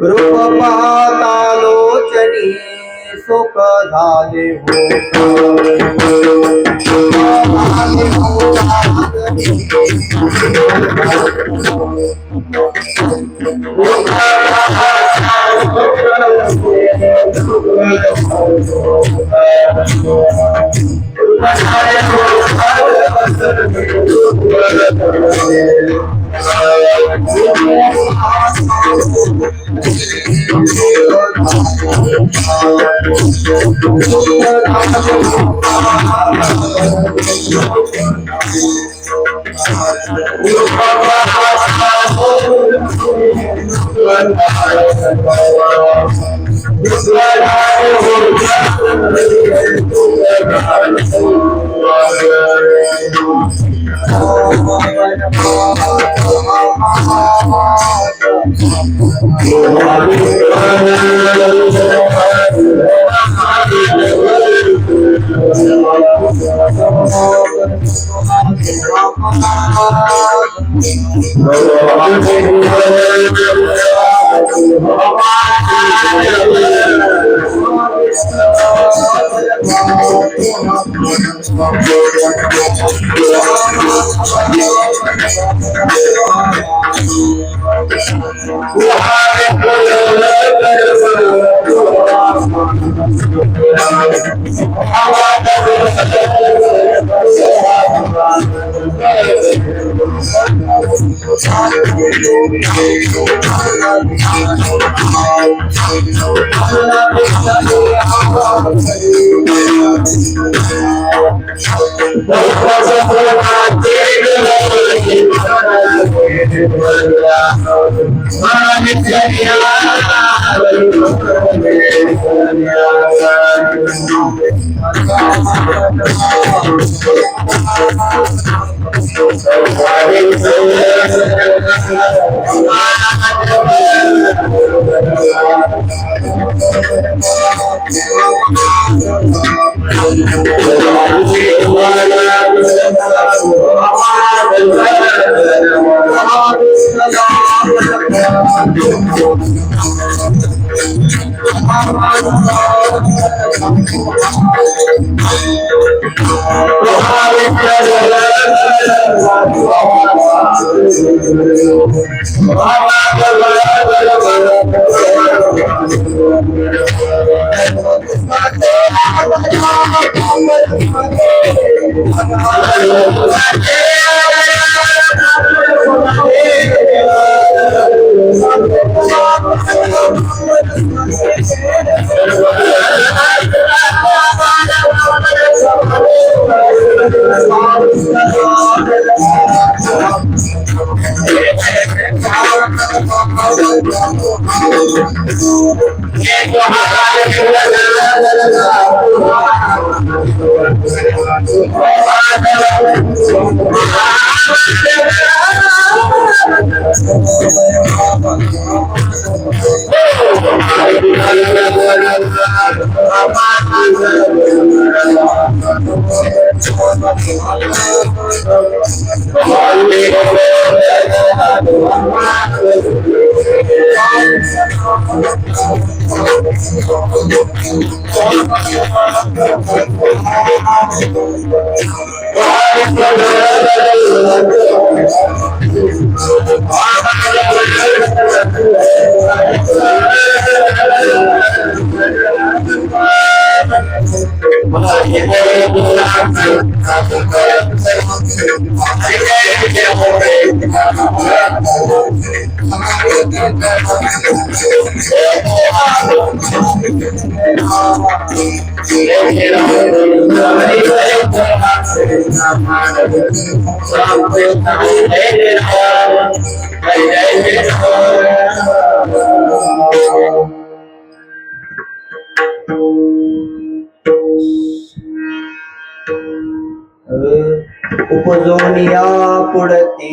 रूप पाहता लोचनी सुख झाले उपजोनिया पुढती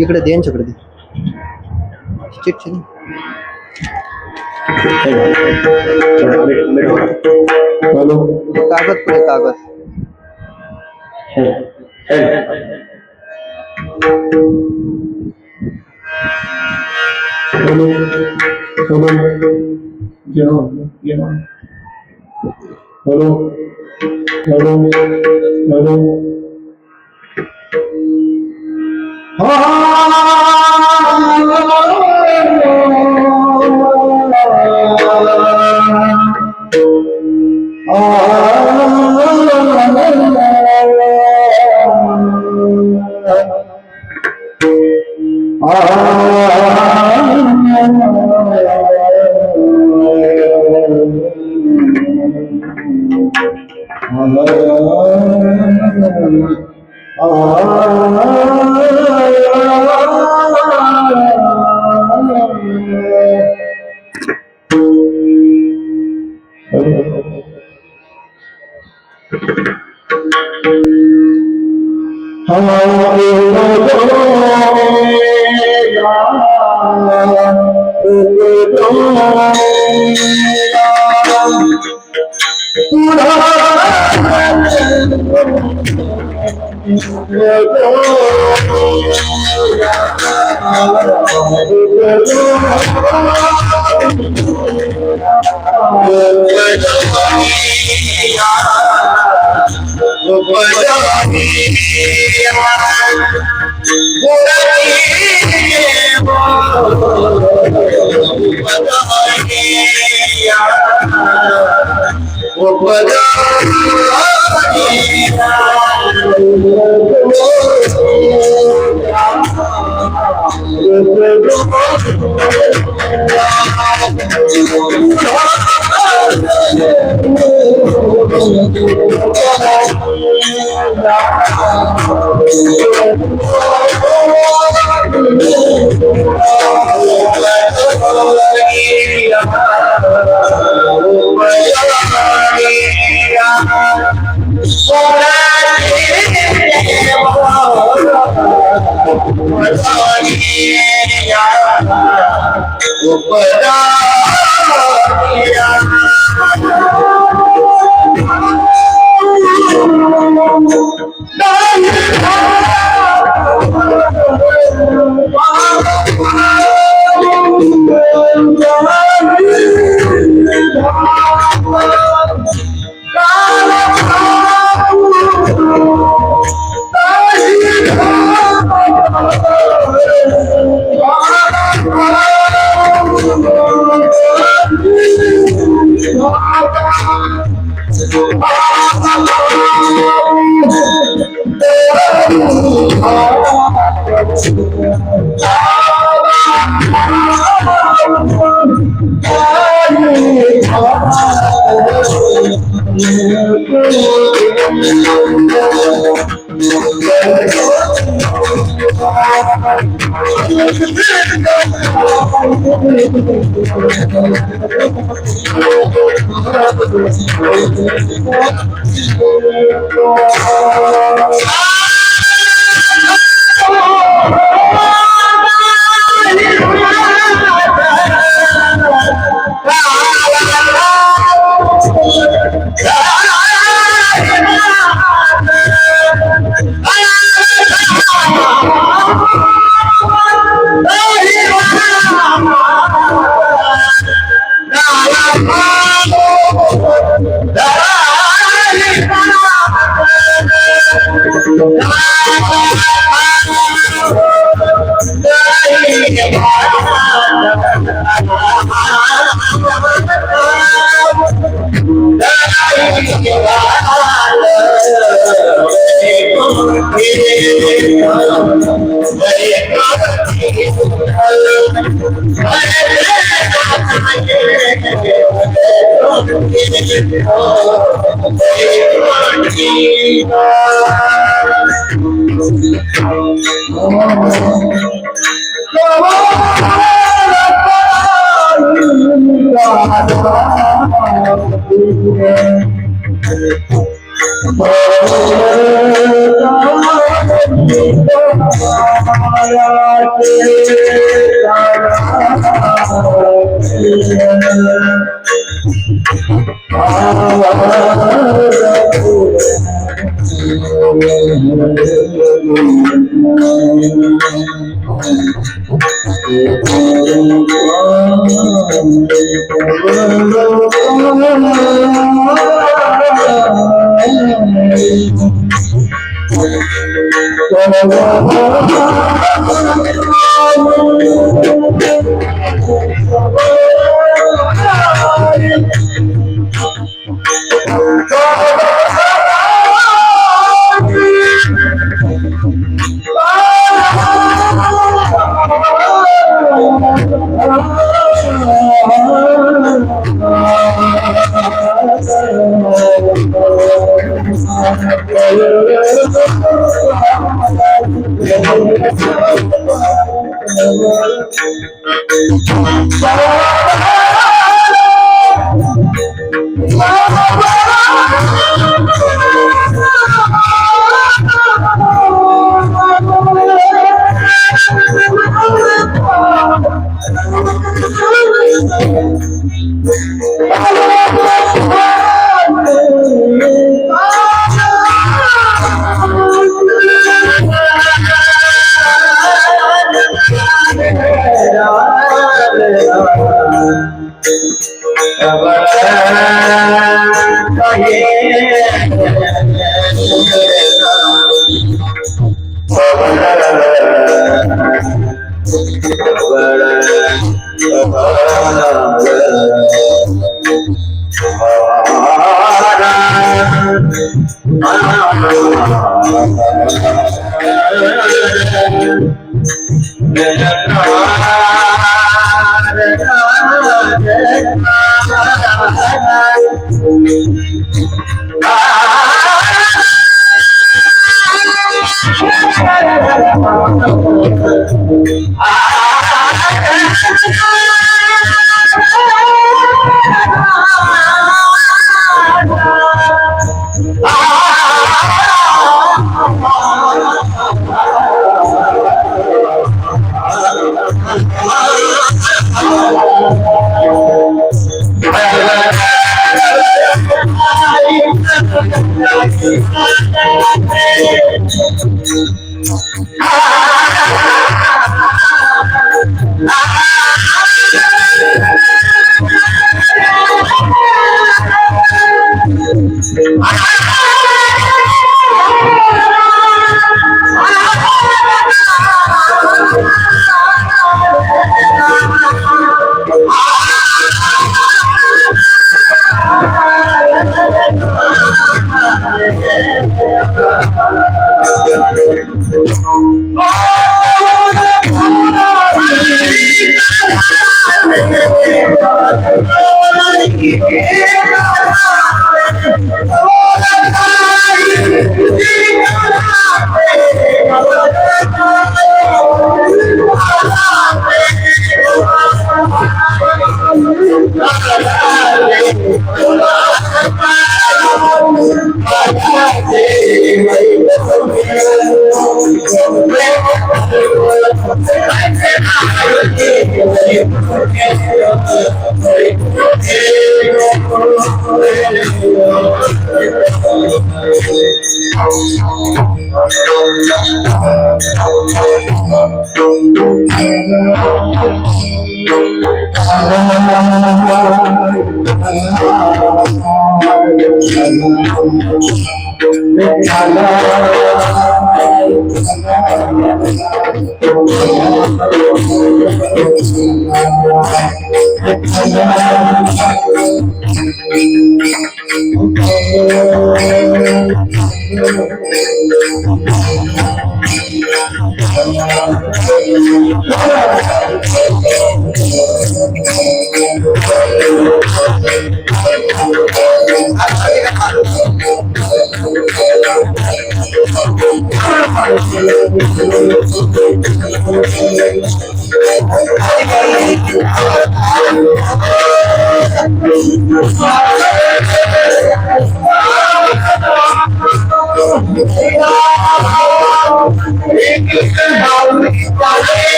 इकडे दे यांच्याकडे दे चिठ्ठी कागद पुढे कागद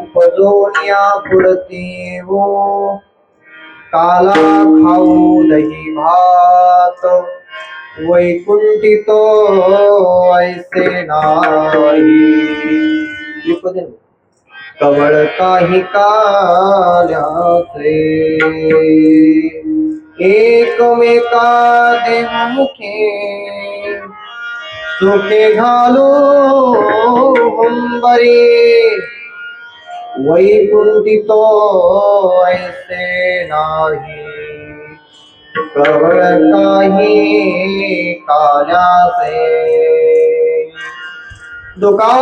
उपजोनिया पुरती वो काला खाऊ दही भात वैकुंठितो ऐसे नाही कवळ काही काल्याचे एकमेका देवमुखे सुखे घालो हुंबरे वैकुंठितो ऐसे नाही कवळ काही काल्याचे दुका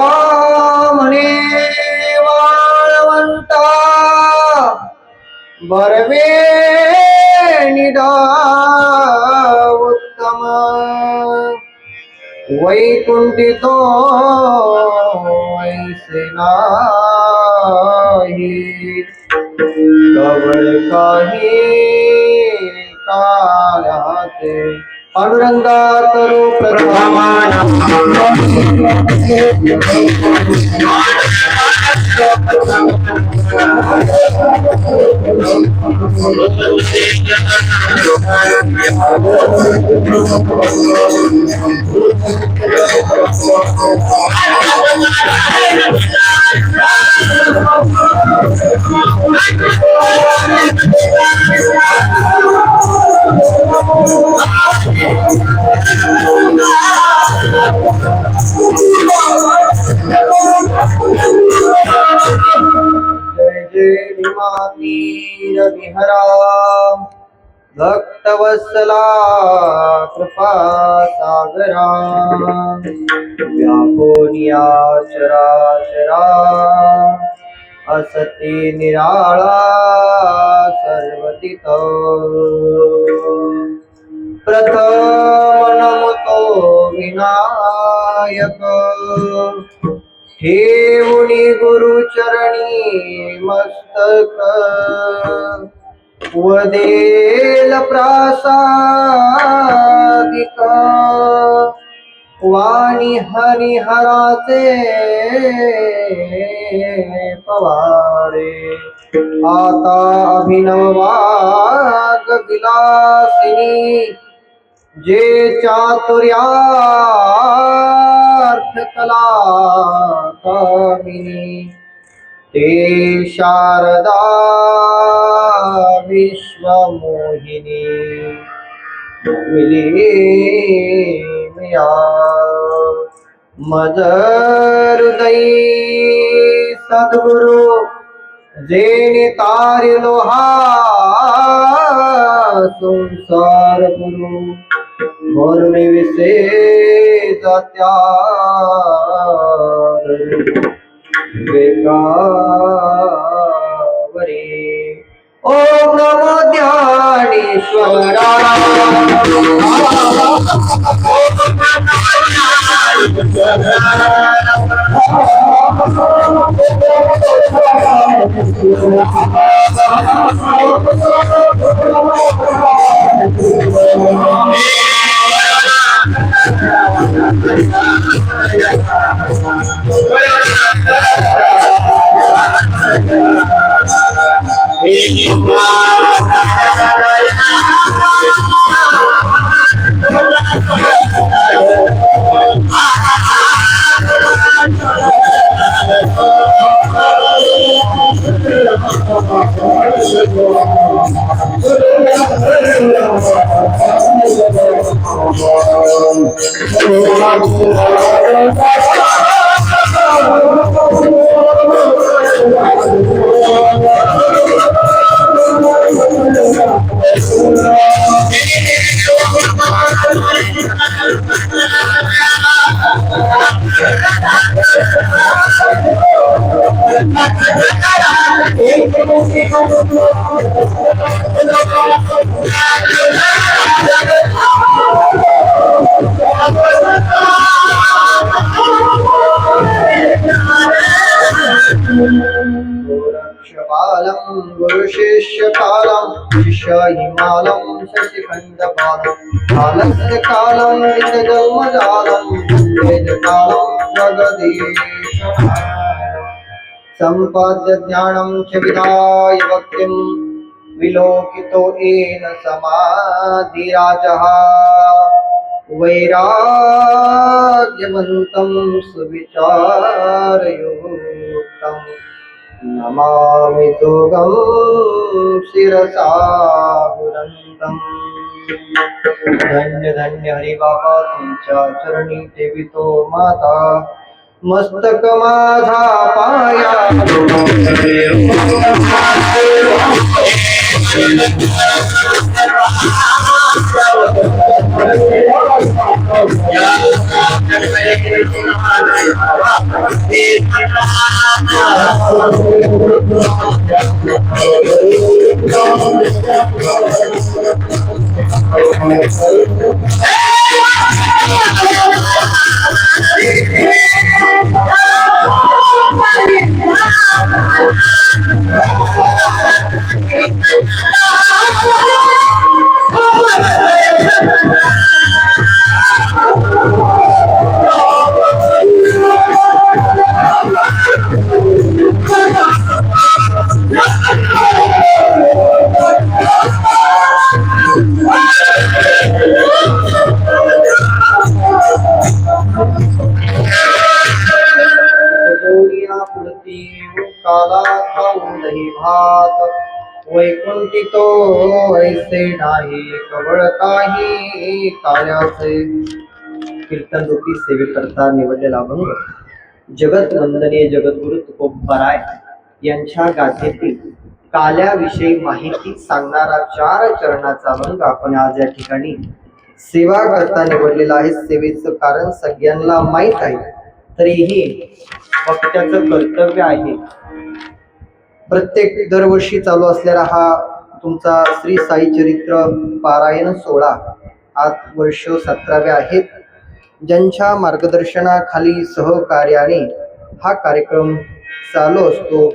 म्हणे वाळवंता बरवे उत्तम वैकुंठितो ऐसे नाही कवळ काही काल्याचे पांडुरंगा करो प्रथमान जय जय भीमातीर विहरा भक्तवत्सला कृपा सागरा व्यापोनिया चराचरा असती निराळा सर्वतित प्रथम नमतो विनायक ठेवणी गुरुचरणी मस्तक वदेल प्रासादिक वाणी हरिहराचे पवारे आता अभिनव वाग विलासिनी जे चातुर्यार्थ कला कामिनी ते शारदा विश्वमोहिनी मिली मिया मज हृदयी सद्गुरु जेने तारिलो हा संसार गुरु मोरणे विसे जात्या वेगावरे ओम नमो ज्ञानेश्वरा गोरक्षपालं गुरुशिष्यकालं शिष्यहिमालं शशिखण्डपालं कालस्य कालं निजजन्मजालं वेदकालं जगदीशम् सम्पाद्य ज्ञानं च विधाय भक्तिं विलोकितो येन समाधिराजः वैराग्यवन्तं सुविचारयुक्तं नमामि तुगं शिरसा गुरन्तम्। धन्य धन्य हरी बाबा तुमच्या चरणी ठेवितो माता मस्तक माझा पाया काला खाऊन दही भात वैकुंठी तो ऐसे नाही कवळ काही कार्याचे। कीर्तन रूपी सेवेकरता निवडलेला अभंग जगत वंदनीय जगद्गुरु तुकोबाराय यांच्या गाथेतील काल्याविषयी माहिती सांगणारा 4 चरणाचा अभंग आपण आज या ठिकाणी सेवा करता निवडलेला आहे। सेवेचं कारण सगळ्यांना माहीत आहे, तरीही वक्त्याचं कर्तव्य आहे। प्रत्येक दरवर्षी चालू असलेला हा तुमचा श्री साई चरित्र पारायण सोहळा आज वर्ष 17वे आहेत। ज्यांच्या मार्गदर्शनाखाली सहकार्याने हा कार्यक्रम चालू असतो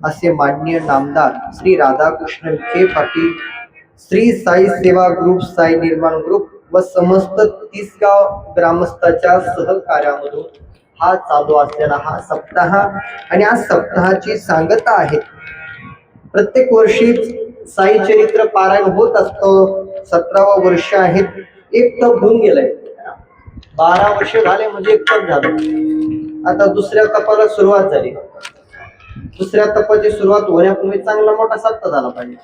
असे माननीय नामदार श्री राधाकृष्ण विखे पाटील, श्री साई सेवा ग्रुप, साई निर्माण ग्रुप व समस्त 30 गाव ग्रामस्थाच्या सहकार्यामधून हा चालू असलेला हा सप्ताह आणि आज सप्ताहाची सांगता आहे। प्रत्येक वर्षी साई चरित्र पारायण होत असतो। 17वा वर्ष आहे। एक तप होऊन गेलंय, 12 वर्ष झाले म्हणजे एक तप झालं। आता दुसऱ्या तपाला सुरुवात झाली। दुसऱ्या तपाची सुरुवात होण्यापूर्वी चांगला मोठा सप्ताह झाला पाहिजे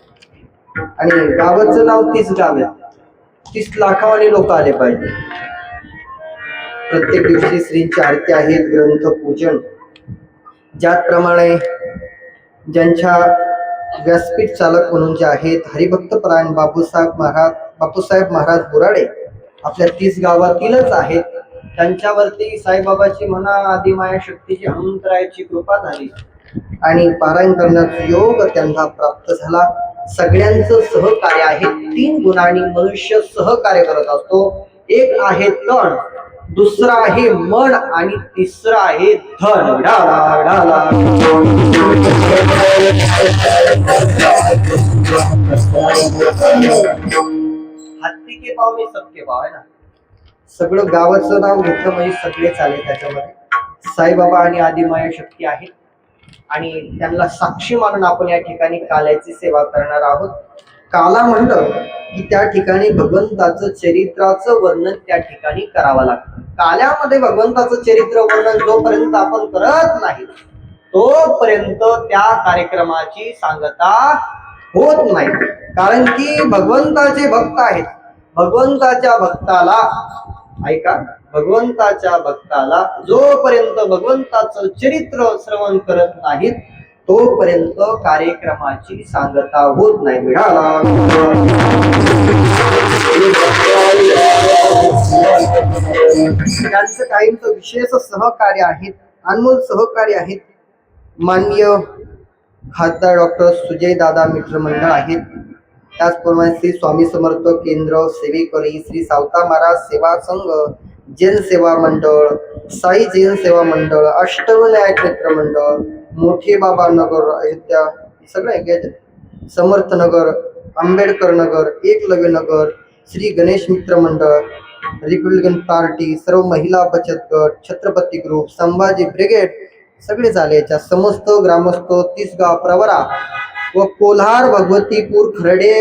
आणि गावाचं नाव 30 गाव आहे, 30 लाखावाले लोक आले पाहिजे। प्रत्येक दिवशी श्रींची आरती आहेत, ग्रंथ पूजन, ज्याप्रमाणे ज्यांच्या व्यासपीठ चालक म्हणून जे आहेत हरिभक्त परायण बापूसाहेब महाराज बोराडे आपल्या 30 गावातीलच आहेत। त्यांच्यावरती साईबाबाची म्हणा आदिमाया शक्तीची हनुमंतरायाची कृपा झाली आणि पारायण करण्याचा योग त्यांना प्राप्त झाला। सगळ्यांचं सहकार्य आहे। 3 गुणांनी मनुष्य सहकार्य करत असतो। एक आहे तण, दुसरा आहे मन आणि तिसरा आहे धन। ढाला ढाला हत्ती के पाव मी सबके पाव आहे ना। सगळं गावाचं नाव घेतलं म्हणजे सगळे चालेल त्याच्यामध्ये। साईबाबा आणि आदिमाया शक्ती आहेत आणि त्यांना साक्षी मानून आपण या ठिकाणी काल्याची सेवा करणार आहोत। काला म्हणलं की त्या ठिकाणी भगवंताचं चरित्राचं वर्णन त्या ठिकाणी करावं लागतं। काल्यामध्ये भगवंताचं चरित्र वर्णन जोपर्यंत आपण करत नाही तोपर्यंत त्या कार्यक्रमाची सांगता होत नाही। कारण की भगवंताचे भक्त आहेत। भगवंताच्या भक्ताला ऐका, भगवंताच्या भक्ताला जोपर्यंत भगवंताचं चरित्र श्रवण करत नाहीत तोपर्यंत कार्यक्रमाची सांगता होत नाही। मिळाला त्यांचं काहींचं विशेष सहकार्य आहेत, अनमोल सहकार्य आहेत। माननीय खासदार डॉक्टर सुजय दादा मित्र मंडळ आहेत, त्याचप्रमाणे श्री स्वामी समर्थ केंद्र सेवेकरी, श्री सावता महाराज सेवा संघ, जैन सेवा मंडळ, साई जैन सेवा मंडळ, अष्टविनायक मित्र मंडळ, मोठे बाबा नगर, अयोध्या सगळे समर्थ नगर, आंबेडकर नगर, एकलव्य नगर, श्री गणेश मित्र मंडळ, रिपब्लिकन पार्टी, सर्व महिला बचत गट, छत्रपती ग्रुप, संभाजी ब्रिगेड सगळे झाले। याच्या समस्त ग्रामस्थ 30 गाव प्रवरा व कोल्हार, भगवतीपूर, खर्डे,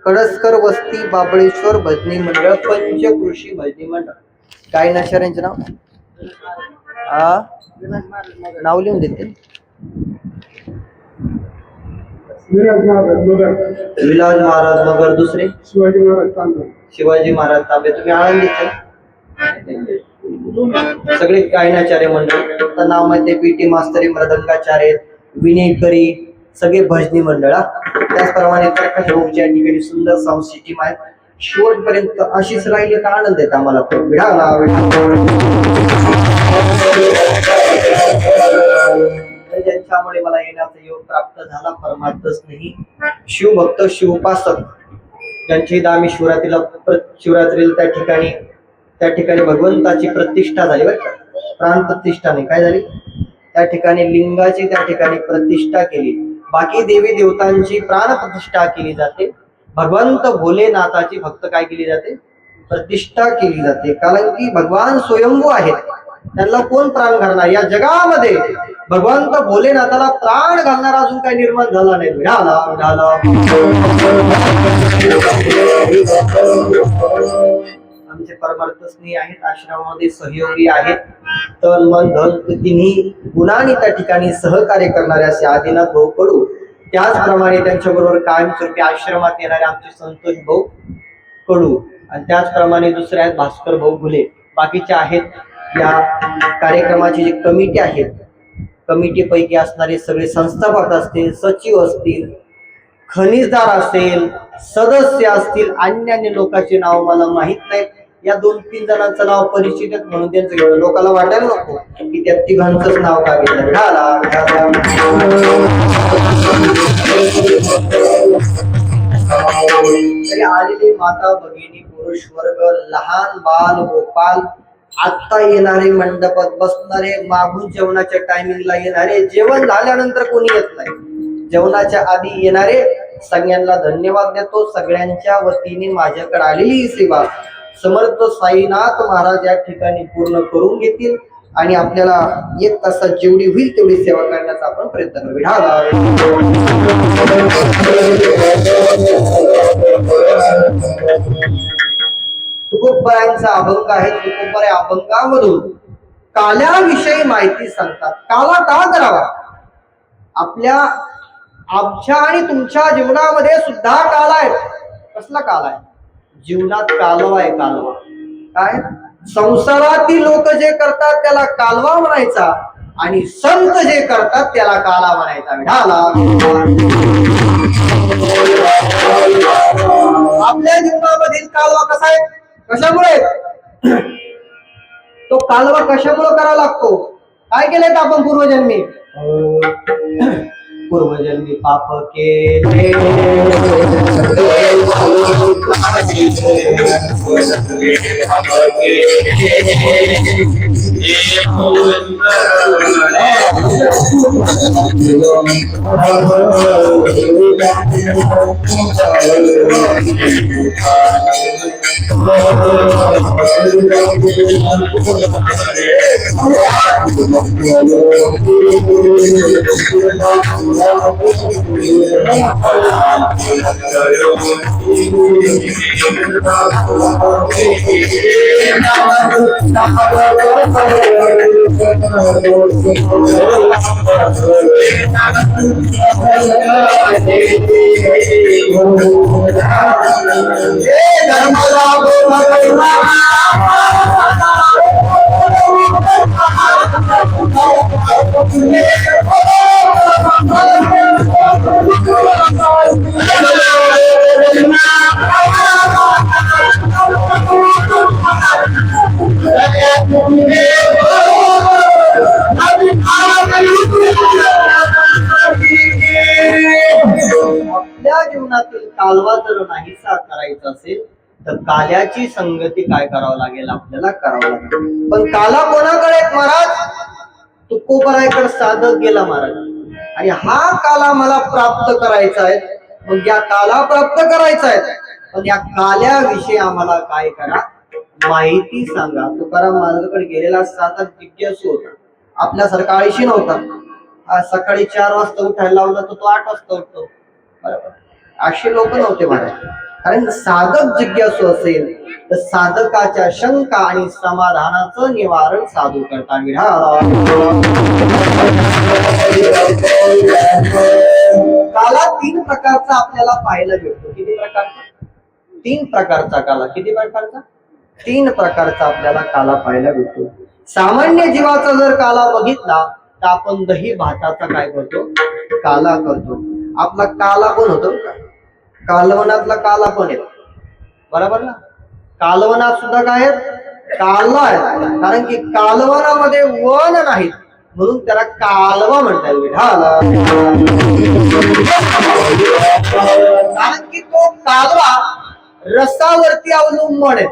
कडसकर वस्ती बाबळेश्वर भजनी मंडळ पंचकृषी भजनी मंडळ. काय नशर यांचं नाव? नाव लिहून देते. विलास महाराज मगर. दुसरे शिवाजी महाराज तांबे. तुम्ही आळंदीचे सगळे गायनाचार्य मंडळ. तर नाव माहिती पीटी मास्तरी मृदंगाचार्य विनेकरी सगळे भजनी मंडळ. त्याचप्रमाणे ज्या ठिकाणी सुंदर साऊंड सिस्टीम आहे. शेवटपर्यंत अशीच राहिली तर आनंद येत आम्हाला. ज्यांच्यामुळे मला येण्याचा योग प्राप्त झाला परमार्थच नाही. शिवभक्त शिवोपासक ज्यांची इथं आम्ही शिवरात्रीला त्या ठिकाणी भगवंताची प्रतिष्ठा झाली बरं का. प्राण प्रतिष्ठा नाही, काय झाली? त्या ठिकाणी लिंगाची त्या ठिकाणी प्रतिष्ठा केली. बाकी देवी देवतांची प्राण प्रतिष्ठा केली जाते. भगवंत भोलेनाथाची फक्त काय केली जाते? प्रतिष्ठा केली जाते. कारण की भगवान स्वयंभू आहेत, त्यांना कोण प्राण घालणार? या जगामध्ये भगवंत भोलेनाथाला प्राण घालणारा अजून काही निर्माण झाला नाही. आमचे परमार्थस्नेही आहेत, आश्रमामध्ये सहयोगी आहेत. तन मन धन तिन्ही गुणांनी त्या ठिकाणी सहकार्य करणारे असे आदिनाथ भाऊ कडू. त्याचप्रमाणे त्यांच्याबरोबर कायमस्वरूपी आश्रमात येणारे आमचे संतोष भाऊ कडू आणि त्याचप्रमाणे दुसरे आहेत भास्कर भाऊ घुले. बाकीचे आहेत या कार्यक्रमाची जी कमिटी आहेत, कमिटी पैकी असणारे सगळे संस्थापक असतील, सचिव असतील, खनिजदार असेल, सदस्य असतील, अन्य लोकांचे नाव मला माहित नाहीत. या 2-3 जणांचं नाव परिचित म्हणून त्यांचं घेऊन लोकांना वाटायला नको की त्या तिघांचंच नाव का घेतलं. आलेले माता भगिनी पुरुष वर्ग, लहान बाल गोपाल, आता येणारे मंडपात बसणारे, मागून जेवणाच्या टायमिंगला येणारे, जेवण झाल्यानंतर कोणी येत नाही, जेवणाच्या आधी येणारे सगळ्यांना धन्यवाद देतो. सगळ्यांच्या वतीने माझ्याकडे आलेली ही सेवा समर्थ साईनाथ महाराज या ठिकाणी पूर्ण करून घेतील आणि आपल्याला 1 तासात जेवढी होईल तेवढी सेवा करण्याचा आपण प्रयत्न करू. तुकोबारायांचा अभंग आहे. तुकोबाराय अभंगामधून काल्याविषयी माहिती सांगतात. काला का करावा? आमच्या आणि तुमच्या जीवनामध्ये सुद्धा काल आहे. कसला काल आहे? जीवनात कालवा आहे. कालवा काय? संसारातील लोक जे करतात त्याला कालवा म्हणायचा आणि संत जे करतात त्याला काला म्हणायचा. आपल्या जीवनामधील कालवा कसा आहे? कशामुळे? तो कालवा कशामुळे करावा लागतो? काय केलंय आपण पूर्वजन्मी? पूर्वजन्मी पाप केले, आपल्या जीवनातील कालवा जर नाहीसा करायचा असेल तर काल्याची संगती काय करावं लागेल? आपल्याला करावं लागेल. पण काला कोणाकडे? महाराज तुकोबारायकडे साधक गेला महाराज आणि हा काला मला प्राप्त करायचा आहे. मग या काला प्राप्त करायचा आहे पण या काल्याविषयी आम्हाला काय करा? माहिती सांगा. तुकाराम माझ्याकडे गेलेला साधक जिज्ञासू होता. आपल्यासारखा आळशी नव्हता. सकाळी 4 वाजता उठायला लावला तर तो 8 वाजता उठतो. बरोबर, असे लोक नव्हते महाराज. कारण साधक जिज्ञासू असेल तर साधकाच्या शंका आणि समाधानाचं निवारण साधू करता विढाला. काला तीन प्रकारचा आपल्याला पाहायला भेटतो. किती प्रकारचा? तीन प्रकारचा काला. किती प्रकारचा? तीन प्रकारचा आपल्याला काला पाहायला भेटतो. सामान्य जीवाचा जर काला बघितला तर आपण दही भाताचा काय करतो? काला करतो. आपला काला पण होतो का? कालवनातला काला पण येतो, बरोबर ना? कालवनात सुद्धा काय आहेत? काला आहे. कारण की कालवनामध्ये वन नाहीत म्हणून त्याला कालवा म्हणता येईल. कारण की तो कालवा रसावरती अवलंबून आहे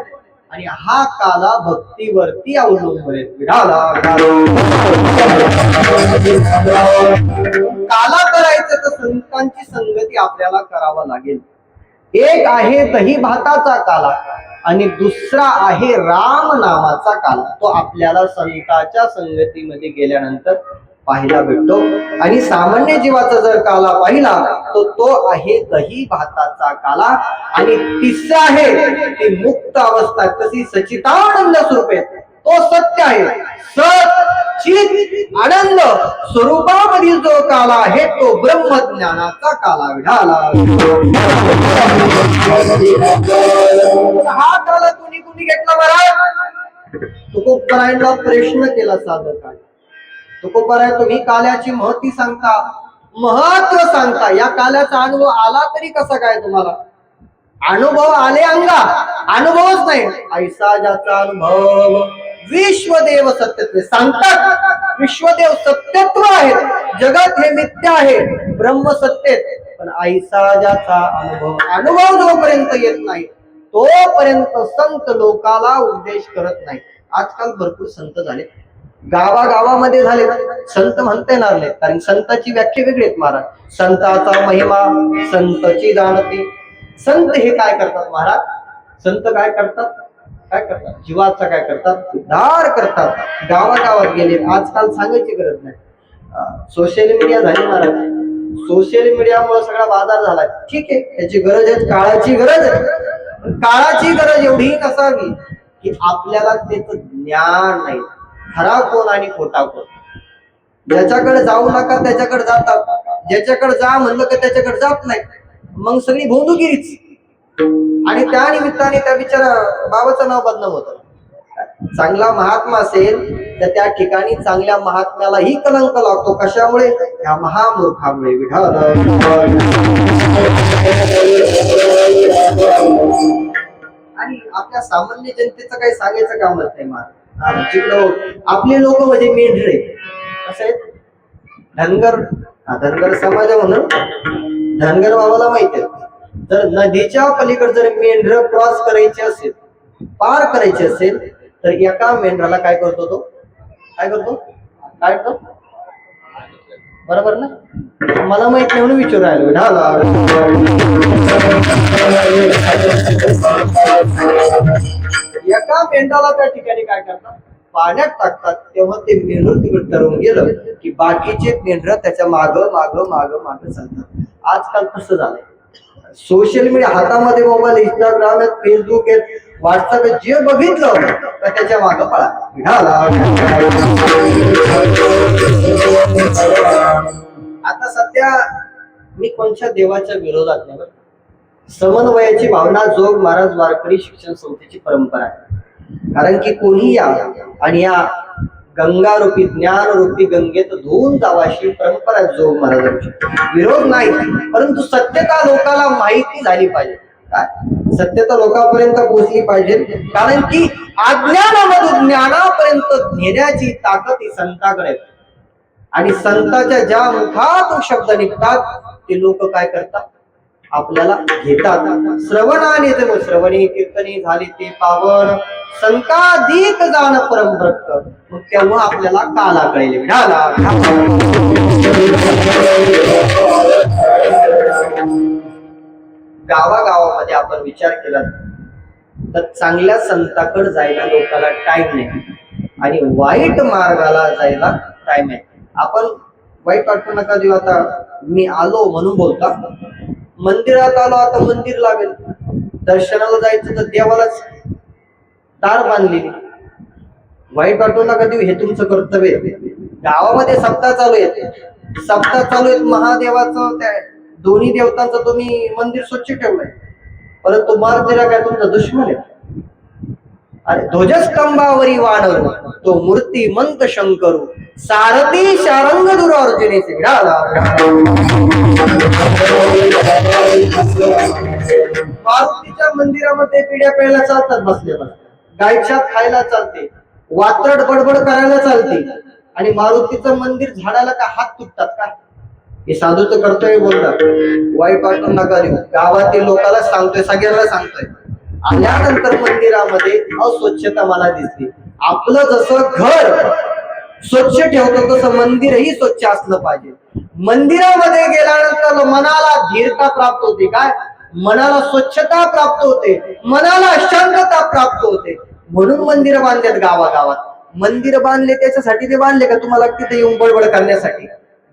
आणि हा काला भक्तीवरती अवलंबून आहे. काला करायचं तर संतांची संगती आपल्याला करावा लागेल. एक आहे दही भाताचा काला आणि दुसरा आहे राम नामाचा काला. तो आपल्याला संतांच्या संगतीमध्ये गेल्यानंतर पाहायला भेटतो. आणि सामान्य जीवाचा जर काला पाहिला तर तो आहे दही भाताचा काला. आणि तिसरा आहे ती मुक्त अवस्था, कशी सच्चिदानंद स्वरूप आहे, तो सत्य आहे. सच्चित आनंद स्वरूपामधील जो काला आहे तो ब्रह्मज्ञानाचा काला विढाला. हा काला कुणी कुणी घेतला महाराज? तुकोबरायांना प्रश्न केला साधकाने. तुकोबराय तुम्ही काल्याची महती सांगता, महत्व सांगता, या काल्याचा अनुभव आला तरी कसा काय तुम्हाला? अनुभव आले अंगा, अनुभवच नाही. ऐसा ज्याचा अनुभव विश्वदेव सत्यत्व सांगतात. विश्वदेव सत्यत्व आहे, जगत हे मिथ्या आहे, ब्रह्म सत्य. पण ऐसा ज्याचा अनुभव जोपर्यंत येत नाही तोपर्यंत संत लोकाला उपदेश करत नाही. आजकाल भरपूर संत झाले, गावागावामध्ये झाले, संत म्हणता येणार नाही कारण संताची व्याख्या वेगळी आहेत महाराज. संताचा महिमा संतची जाणते. संत हे काय करतात महाराज? संत काय करतात? काय करतात? जीवाचा काय करतात? उद्धार करतात. गावागावात गेले. आजकाल सांगायची गरज नाही. सोशल मीडिया झाली महाराज. सोशल मीडियामुळे सगळा बाजार झालाय. ठीक आहे, त्याची गरज आहे, काळाची गरज आहे. काळाची गरज एवढी नसावी की आपल्याला त्याचं ज्ञान नाही. खरा कोण आणि खोटा कोण? ज्याच्याकडे जाऊ नका त्याच्याकडे जातात, ज्याच्याकडे जा म्हणलं का त्याच्याकडे जात नाही. मग सगळी भोंदूगिरीच. आणि त्या निमित्ताने त्या बिचारा बाबाचं नाव बदनाम होतं. चांगला महात्मा असेल तर त्या ठिकाणी चांगल्या महात्म्यालाही कलंक लागतो. कशामुळे? या महामूर्खामुळे. विठाल. आणि आपल्या सामान्य जनतेचं काही सांगायचं कामच नाही महाराज. आपले लोक म्हणजे मेंढरे कसे आहेत? धनगर. धनगर समाज म्हणून धनगर बाबाला माहिती आहे. जर नदीच्या पलीकडे जर मेंढर क्रॉस करायचे असेल, पार करायचे असेल, तर एका मेंढराला काय करतो तो? काय करतो? काय करतो? बरोबर ना? मला माहित नाही म्हणून विचारू राहिलो. एका मेंढराला त्या ठिकाणी काय करतात? पाण्यात टाकतात. तेव्हा ते मेंढर तिकडे तरवून गेलं की बाकीचे मेंढर त्याच्या माग माग माग माग चालतात. आजकाल कसं झालंय? सोशल मीडिया हातामध्ये, मोबाईल, इंस्टाग्राम आहेत, फेसबुक आहेत, व्हॉट्सअप आहे, जे बघितलं तर त्याच्या माग पळा. आता सध्या मी कोणत्या देवाच्या विरोधात नाही. समन्वयाची भावना जोग महाराज वारकरी शिक्षण संस्थेची परंपरा आहे. कारण की कोणी या आणि या गंगा रूपी ज्ञान रूपी गंगेत धुवून जावाशी परंपरा जोग महाराजांची. विरोध नाही, परंतु सत्यता लोकांना माहिती झाली पाहिजे. काय? सत्यता लोकांपर्यंत पोहोचली पाहिजे. कारण की अज्ञानामधून ज्ञानापर्यंत नेण्याची ताकद ही संताकडे. आणि संताच्या ज्या मुखात शब्द निघतात ते लोक काय करतात? आपल्याला घेतात. श्रवणाने जम श्रवणे कीर्तने झाले ते पावन, संताधिक जाण परमभक्त. मग तेव्हा आपल्याला काला कळेल. गावागावामध्ये आपण विचार केला तर चांगल्या संताकडे जायला लोकांना टाइम नाही आणि वाईट मार्गाला जायला टाइम आहे. आपण वाईट वाटू नका देऊ. आता मी आलो म्हणून बोलता, मंदिरात आलो आता मंदिर लागेल, दर्शनाला जायचं तर देवालाच दार बांधलेली. वाईट वाटू नका देऊ, हे तुमचं कर्तव्य आहे. गावामध्ये सप्ताह चालू आहेत, सप्ताह चालू आहेत महादेवाचं, त्या दोन्ही देवतांचं तुम्ही मंदिर स्वच्छ ठेवलंय, परंतु मारुतीला काय तुमचा दुश्मन आहे? अरे ध्वजस्तंभावरी वानरू तो मूर्ती मंत शंकरू सारथी शारंग दुरार्जुनीचे मारुतीच्या मंदिरामध्ये पिढ्या प्यायला चालतात, बसले गायच्या खायला चालते, वात्रट बडबड करायला चालते, आणि मारुतीचं मंदिर झाडाला का हात तुटतात का? हे साधूचं कर्तव्य बोलतात. वाईट वाटून नका देऊ, गावातील लोकांना सांगतोय, सगळ्यांना सांगतोय. आल्यानंतर मंदिरामध्ये अस्वच्छता मला दिसते. आपलं जसं घर स्वच्छ ठेवतो तसं मंदिरही स्वच्छ असलं पाहिजे. मंदिरामध्ये गेल्यानंतर मनाला धीरता प्राप्त होते, काय मनाला स्वच्छता प्राप्त होते, मनाला शांतता प्राप्त होते. म्हणून मंदिर बांधलेत गावागावात. मंदिर बांधले त्याच्यासाठी ते बांधले का तुम्हाला तिथे येऊन बडबड करण्यासाठी?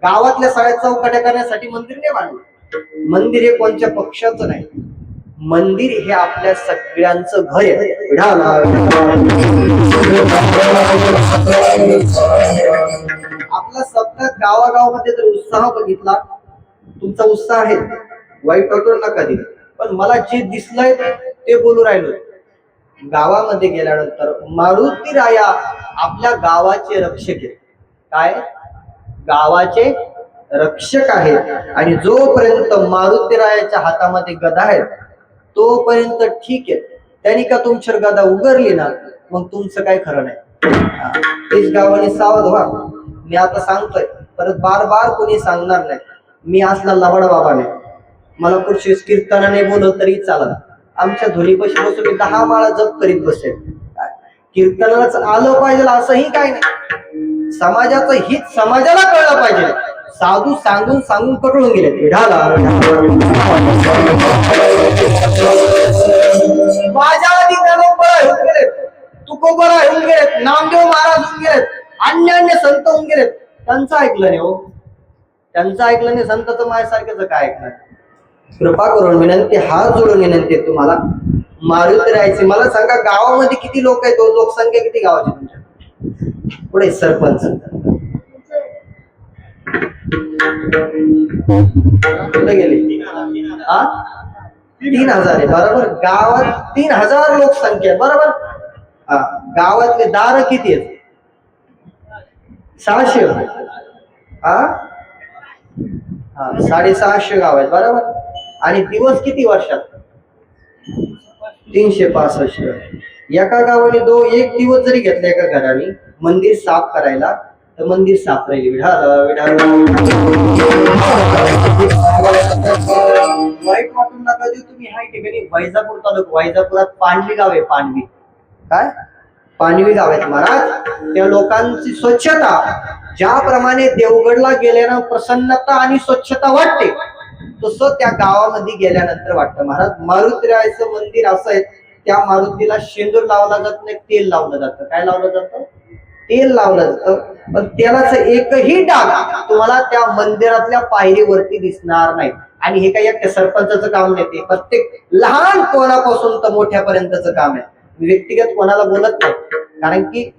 गावातल्या सगळ्या चौकट्या करण्यासाठी मंदिर नाही बांधलं. मंदिर हे कोणत्या पक्षाचं नाही, मंदिर हे आपल्या सगळ्यांचं घर आहे. आपला सप्ताह गावागावामध्ये जर उत्साह बघितला, तुमचा उत्साह आहे, वाईट वाटू नका देऊ, पण मला जे दिसलंय ते बोलू राहिलो. गावामध्ये गेल्यानंतर मारुती राया आपल्या गावाचे रक्षक आहेत. काय? गावाचे रक्षक आहेत. आणि जोपर्यंत मारुती रायाच्या हातामध्ये गदा आहेत तोपर्यंत ठीक आहे. त्यांनी का तुमच्यावर गदा उगरली ना, मग तुमचं काय खरं नाही. तेच गावाने सावध व्हा. मी आता सांगतोय, परत बार बार कोणी सांगणार नाही. मी असला लवड बाबा नाही, मला पुढची कीर्तनाने बोलत तरी चालत. आमच्या धुनीपाशी बसून मी 10 माळा जप करीत बसेल. कीर्तनालाच आलं पाहिजे असंही काय नाही. समाजाचं हित समाजाला कळलं पाहिजे. साधू सांगून सांगून कटळून गेले. माझ्या आधी होऊन गेलेत, तुकोबरा होऊन गेलेत, नामदेव महाराज होऊन गेलेत, अन्य संत होऊन गेलेत. त्यांचं ऐकलं नाही हो, त्यांचं ऐकलं नाही. संताचं माझ्यासारख्याचं काय ऐकणार? कृपा करून विनंती, हात जोडून विनंती आहे तुम्हाला, मारुती राहायचे. मला सांगा गावामध्ये किती लोक आहेत? लोकसंख्या किती गावाची तुमच्या? पुढे सरपंच कुठे गेले? 3000 आहे बरोबर. गावात 3000 लोकसंख्या आहे बरोबर. गावातले दार किती आहेत? 600. 650 गाव आहेत बरोबर. आणि दिवस किती वर्षात? 365. एका गावाने एक दिवस जरी घेतला एका घराने मंदिर साफ करायला, तर मंदिर साफ राहील. वाईट वाटून नका देऊ. तुम्ही ह्या ठिकाणी वैजापूर तालुका, वैजापुरात पाणवी गाव आहे. पाणवी काय? पाणवी गाव आहेत महाराज. त्या लोकांची स्वच्छता, ज्याप्रमाणे देवगडला गेल्यानं प्रसन्नता आणि स्वच्छता वाटते, तसं त्या गावामध्ये गेल्यानंतर वाटतं महाराज. मारुतीरायाचं मंदिर असं आहे, त्या मारुतीला शेंदूर लावला जात नाही, तेल लावलं जातं. काय लावलं जातं? तेल लावलं जातं. पण तेलाचं एकही डाग तुम्हाला त्या मंदिरातल्या पायरीवरती दिसणार नाही. आणि हे काही एकट्या सरपंचाचं काम नाही, ते प्रत्येक लहान कोणापासून तर मोठ्यापर्यंतचं काम आहे. व्यक्तिगत कोणाला बोलत नाही, कारण की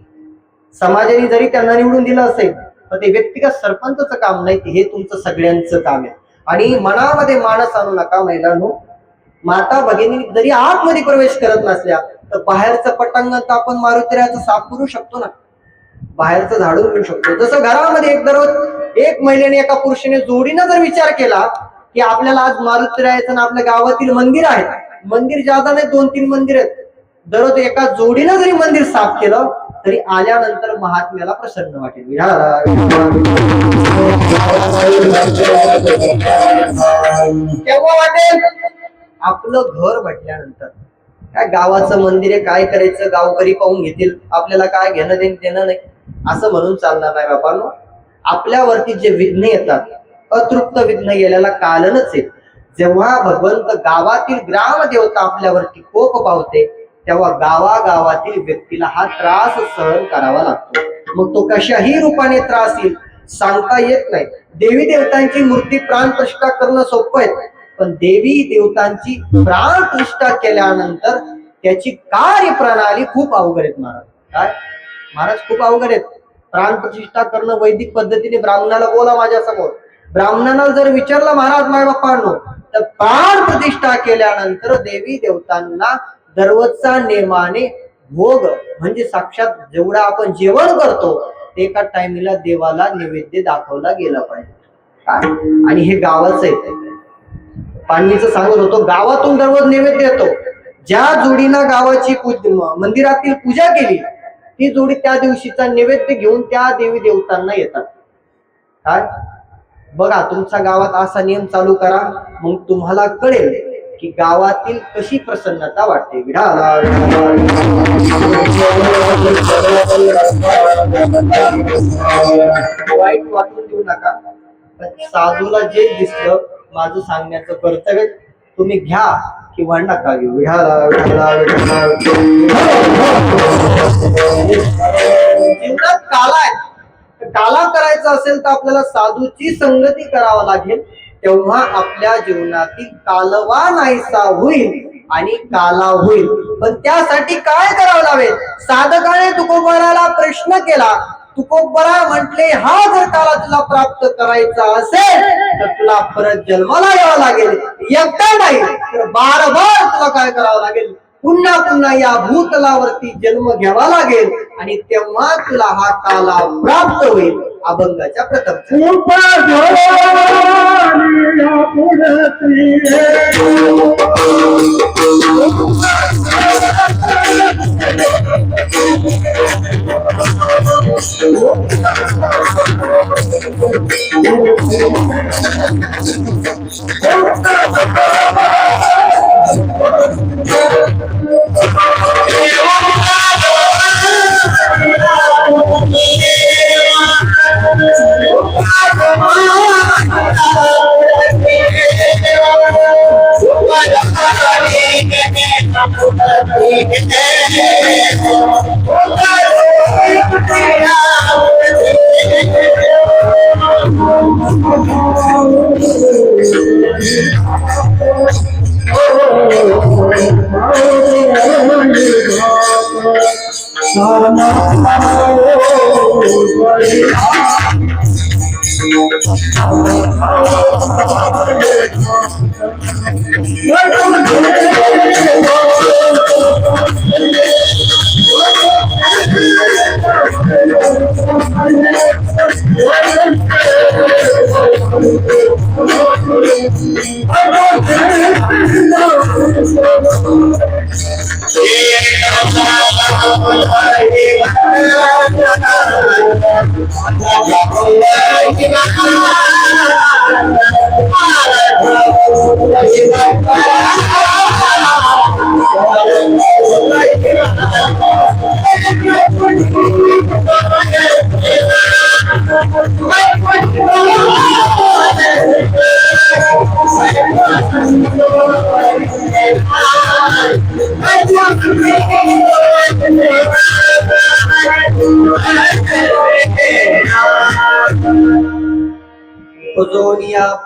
समाजाने जरी त्यांना निवडून दिलं असेल, तर ते व्यक्तिगत सरपंचाचं काम नाही, हे तुमचं सगळ्यांचं काम आहे. आणि मनामध्ये मानस आणू नका महिलांनो. माता भगिनी जरी आतमध्ये प्रवेश करत नसल्या तर बाहेरचं पटांगण तर आपण मारुतीरायाचं साफ करू शकतो ना, बाहेरचं झाडून घेऊ शकतो. जसं घरामध्ये दररोज एक महिलेने एका पुरुषाने जोडीनं जर विचार केला की आपल्याला आज मारुतीरायाचं ना आपल्या गावातील मंदिर आहे, मंदिर ज्यादा नाही 2-3 मंदिर आहेत, दररोज एका जोडीनं जरी मंदिर साफ केलं तरी आल्यानंतर महात्म्याला प्रसन्न वाटेल. केव्हा वाटेल? आपलं घर म्हटल्यानंतर. काय गावाचं मंदिर आहे, काय करायचं, गावकरी पाहून घेतील, आपल्याला काय घेणं देणं नाही, असं म्हणून चालणार नाही बापांनो. आपल्यावरती जे विघ्न येतात, अतृप्त विघ्न गेल्याला कारणच आहे. जेव्हा भगवंत गावातील ग्रामदेवता आपल्यावरती कोप पावते, तेव्हा गावागावातील व्यक्तीला हा त्रास सहन करावा लागतो. मग तो कशाही रूपाने त्रास येईल सांगता येत नाही. देवी देवतांची मूर्ती प्राण प्रतिष्ठा करणं सोपं आहे, पण देवी देवतांची प्राण प्रतिष्ठा केल्यानंतर त्याची कार्यप्रणाली खूप अवघड आहेत महाराज. काय महाराज खूप अवघड आहेत. प्राण प्रतिष्ठा करणं वैदिक पद्धतीने ब्राह्मणाला बोला माझ्या समोर, ब्राह्मणाला जर विचारलं महाराज माय बाप्पांनो तर प्राण प्रतिष्ठा केल्यानंतर देवी देवतांना दररोजचा नेमाने भोग म्हणजे साक्षात जेवढा आपण जेवण करतो ते एका टाइमला देवाला नैवेद्य दाखवला गेला पाहिजे. काय आणि हे गावाचं आहे. पांडवीचं सांगत होतो गावातून दररोज नैवेद्य येतो. ज्या जोडीनं गावाची मंदिरातील पूजा केली ती जोडी त्या दिवशीचा नैवेद्य घेऊन त्या देवी देवतांना येतात. काय बघा तुमच्या गावात असा नियम चालू करा, मग तुम्हाला कळेल की गावातील कशी प्रसन्नता वाटते. वाईट वाटून देऊ नका. साधूला जे दिसलं माझं सांगण्याचं कर्तव्य तुम्ही घ्या किंवा नका घेऊ. जीवनात काला आहे, काला करायचा असेल तर आपल्याला साधूची संगती करावा लागेल, तेव्हा आपल्या जीवनातील कालवा नाहीसा होईल आणि काला होईल. पण त्यासाठी काय करावं लागेल? साधकाने तुकोबराला प्रश्न केला. तुकोबरा म्हटले हा जर काला तुला प्राप्त करायचा असेल तर तुला परत जन्माला यावं लागेल. एकदा नाही तर बारबार तुला काय करावं लागेल? पुन्हा पुन्हा या भूतलावरती जन्म घ्यावा लागेल आणि तेव्हा तुला हा काला प्राप्त होईल. अभंगाच्या प्रथम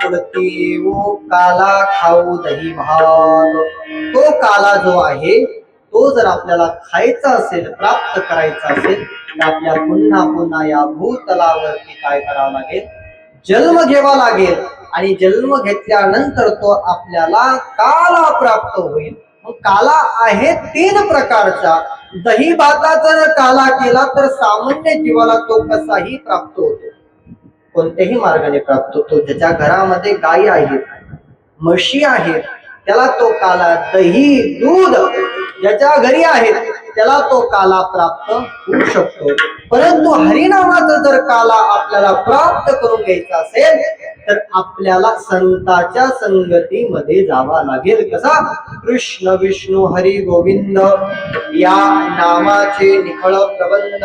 पुढती वो काला खाऊ दही भात. तो काला जो आहे तो जर आपल्याला खायचा असेल, प्राप्त करायचा असेल तर आपल्या पुन्हा पुन्हा या भूतलावरती काय करावं लागेल? जन्म घ्यावा लागेल आणि जन्म घेतल्यानंतर तो आपल्याला काला प्राप्त होईल. मग काला आहे 3 प्रकारचा. दही भाताचा जर काला केला तर सामान्य जीवाला तो कसाही प्राप्त होतो, कोणत्याही मार्गाने प्राप्त होतो. ज्याच्या घरामध्ये गायी आहेत, म्हशी आहेत त्याला तो काला, दही दूध ज्याच्या घरी आहेत त्याला तो काला प्राप्त होऊ शकतो. परंतु हरिनामाचा जर काला आपल्याला प्राप्त करून घ्यायचा असेल तर आपल्याला संतांच्या संगतीमध्ये जावा लागेल. कसा? कृष्ण विष्णू हरी गोविंद या नामाचे निखळ प्रबंध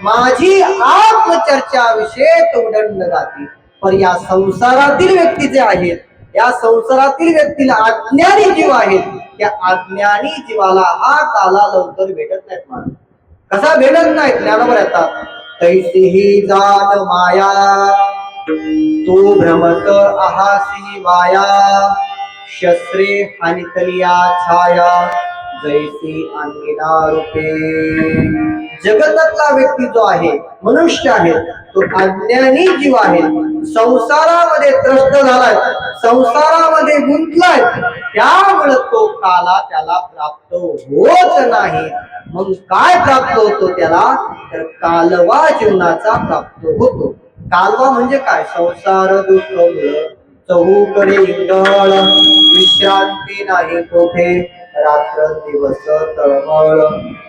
माझी आत्मचर्चा विषय उदंड गाती. पर या संसारातील व्यक्ती जे आहेत, या संसारातील व्यक्तीला अज्ञानी जीव आहेत, त्या अज्ञानी जीवाला हा काला लवकर भेटत नाहीत. मान कसा भेटत नाही? ज्ञानावर येतात. तैसिही जान माया तू भ्रमत आहासी वाया शस्त्रे हानितलिया छाया जैसी अंगिना रूपे. जगतातला व्यक्ती जो आहे, मनुष्य आहे, तो अज्ञानी जीव आहे, संसारामध्ये त्रस्त झालाय, संसारामध्ये गुंतलाय, त्यामुळे तो काला त्याला प्राप्त होत नाही. मग काय प्राप्त होतो त्याला, तर कालवा जीवनाचा प्राप्त होतो. कालवा म्हणजे काय, संसार दुःख मुळ चहूकडे इंगळ, विश्रांती नाही कोठे, रात्र दिवस तळमळ,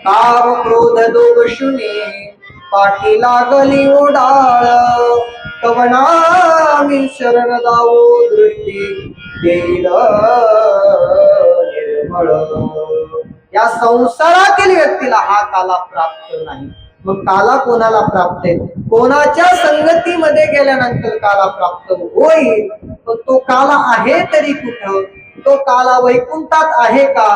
काम क्रोध दोष शून्य, पाठी लागली ओढाळ, कवना मी शरण जाऊ, दृष्टी देईल निर्मळ. या संसारातील व्यक्तीला हा काला प्राप्त नाही. मग काला कोणाला प्राप्त आहे, कोणाच्या संगतीमध्ये गेल्यानंतर काला प्राप्त होईल. पण तो काला आहे तरी कुठं, तो काला वैकुंठात आहे का,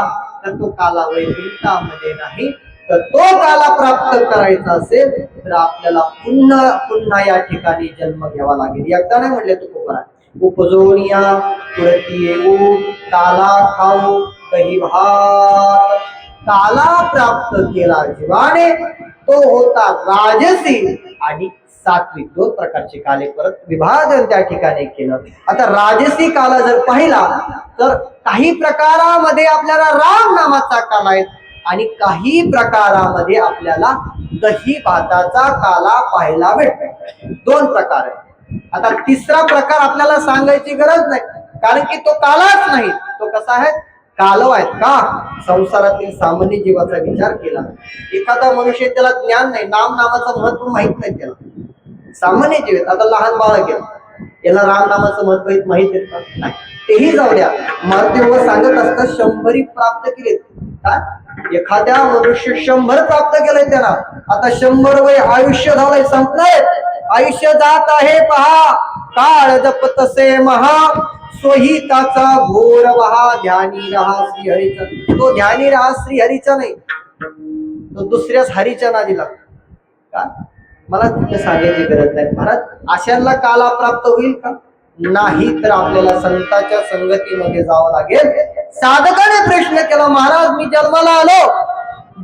तर तो काला वैकुंठामध्ये नाही. तर तो काला प्राप्त करायचा असेल तर आपल्याला पुन्हा पुन्हा या ठिकाणी जन्म घ्यावा लागेल. एकदा नाही म्हणले तुकोबरा, उपजोनिया पुरती येऊ, काला खाऊ कही भात. काला प्राप्त केला जीवाने तो होता राजसी आणि सात्विक, दोन प्रकारचे काले परत विभाजन त्या ठिकाणी केलं. आता राजसी काला जर पाहिला तर काही प्रकारामध्ये आपल्याला राम नामाचा काला आहे आणि काही प्रकारामध्ये आपल्याला दही भाताचा काला पाहायला भेटतो. दोन प्रकार आहे. आता तिसरा प्रकार आपल्याला सांगायची गरज नाही, कारण की तो कालाच नाही. तो कसा आहे, कालव आहेत का. संसारातील सामान्य जीवाचा विचार केला, एखादा मनुष्य त्याला ज्ञान नाही, नाम नामाचं महत्व माहित नाही त्याला, सामान्य जीव आहेत. आता लहान बाळक आहे, याला राम नामाचं महत्व माहित आहे का, नाही. तेही जाऊ द्या, मारुती सांगत असतात 100 प्राप्त केले. काय, एखाद्या मनुष्य 100 प्राप्त केलंय त्याला. आता 100 वय आयुष्य झालंय, संपलंय, आयुष्य जात आहे पहा, काळ जपतसे महा, स्वहिताचा घोर वहा, ध्यानी रहा श्री हरीचा. तो ध्यानी रहा श्री हरीचा नाही, तो दुसऱ्याच हरीच्या नादी लागतो. का, मला तिथे सांगायची गरज नाही. महाराज अशांना काला प्राप्त होईल का, नाही. तर आपल्याला संतांच्या संगतीमध्ये जावं लागेल. साधकाने प्रश्न केला, महाराज मी जन्माला आलो,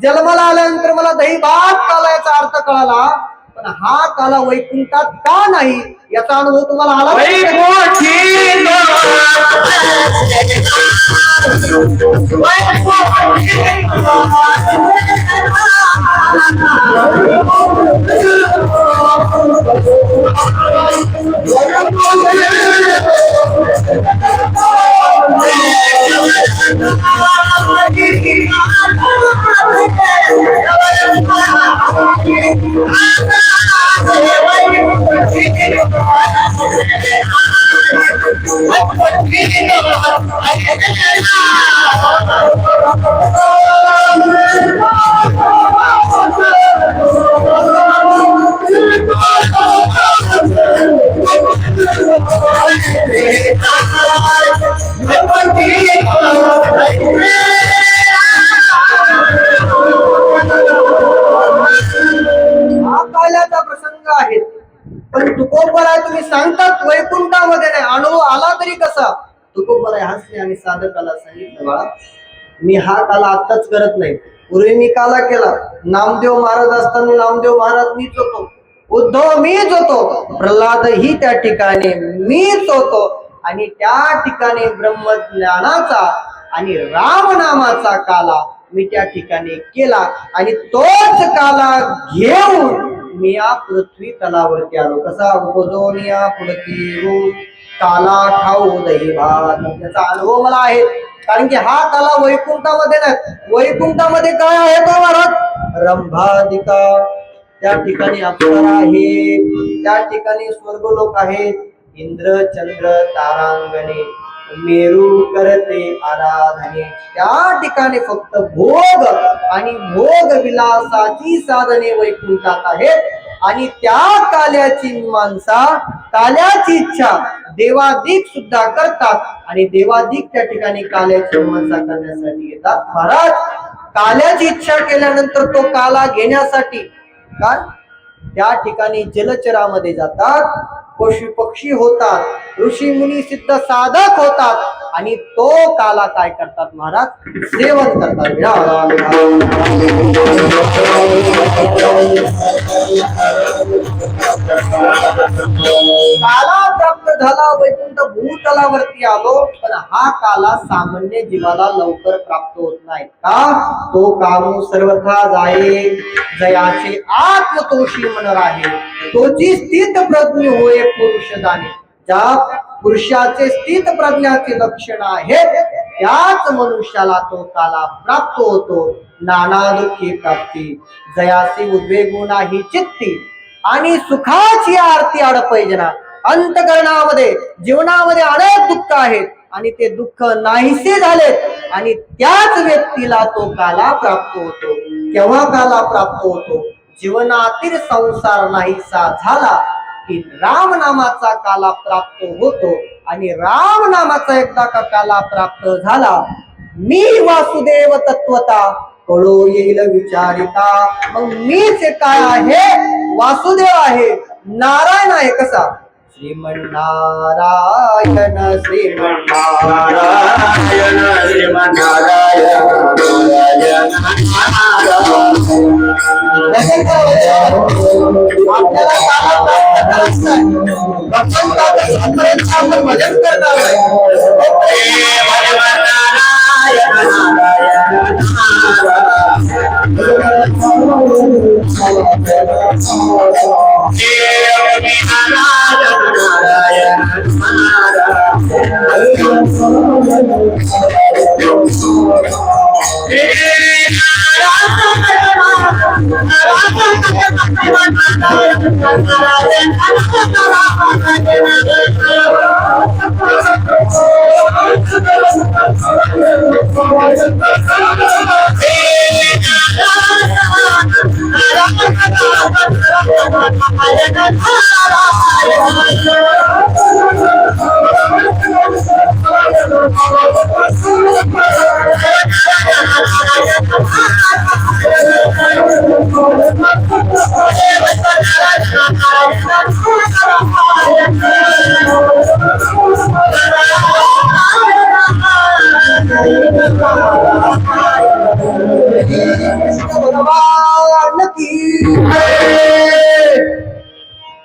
जन्माला आल्यानंतर मला दही भात काला याचा अर्थ कळाला, पण हा काला वैकुंठात का नाही याचा अनुभव तुम्हाला आला. प्रसंग आहे, पण तुकोबराय तुम्ही सांगतात वैकुंठामध्ये नाही. अनुभव आला तरी कसा. तुकोबराय हसले आणि साधकाला सांगितलं, बाळा मी हा काला आत्ताच करत नाही, पूर्वी मी काला केला. नामदेव महाराज असताना नामदेव महाराज मीच होतो, उद्धव मीच होतो, प्रल्हाद ही त्या ठिकाणी मीच होतो. आणि त्या ठिकाणी ब्रह्मज्ञानाचा आणि रामनामाचा काला मी त्या ठिकाणी केला आणि तोच काला घेऊन मी या पृथ्वी तलावरती आलो. कसा, उपजोनिया पुढती काला खाऊ दही भात. त्याचा अनुभव मला आहे, कारण की हा काला वैकुंठामध्ये नाही. वैकुंठामध्ये काय आहे तो महाराज, रंभादिका, त्या ठिकाणी अप्सरा आहे, त्या ठिकाणी स्वर्गलोक आहेत, इंद्र चंद्र तारांगणे, मेरू करते आराधने. त्या ठिकाणी फक्त भोग आणि भोग विलासाची साधने वैकुंठात आहेत. आणि त्या काल्याची मीमांसा, काल्याची इच्छा देवादिक सुद्धा करतात आणि देवादिक त्या ठिकाणी काल्याची मीमांसा करण्यासाठी येतात. महाराज काल्याची इच्छा केल्यानंतर तो काला घेण्यासाठी काय त्या ठिकाणी जलचरामध्ये जातात, पशु पक्षी होतात, ऋषी मुनी सिद्ध साधक होतात. आणि तो काला काय करतात महाराज, सेवन करतात. काला प्राप्त झाला, वैकुंठ भूतलावरती आलो, पण हा काला सामान्य जीवाला लवकर प्राप्त होत नाही. का? तो कामू सर्वथा जाये, जयाचे आत्मतोषी मन राहे, तोची स्थित प्रज्ञ होय पुरुष जाणे. ज्या पुरुषाचे स्थित प्रज्ञाचे लक्षण आहेत त्याच मनुष्याला तो काला प्राप्त होतो. नाना दुःखी प्राप्ती, जयासी उद्वेगू नाही चित्ती, आणि सुखाची आरती अडपैजना. अंतकरणामध्ये जीवनामध्ये अनेक दुःख आहेत आणि ते दुःख नाहीसे झालेत आणि त्याच व्यक्तीला तो काला प्राप्त होतो. केव्हा काला प्राप्त होतो? जीवनातील संसार नाहीसा झाला की राम नामाचा काला प्राप्त होतो. आणि राम नामाचा एकदा का काला प्राप्त झाला, मी वासुदेव तत्वता कळो येईल विचारिता. मग मीच काय आहे? वासुदेव आहे, नारायण आहे. कसा? श्रीमन्नारायण श्रीमन्नारायण श्रीमन्नारायण आपल्याला आपण भजन करणार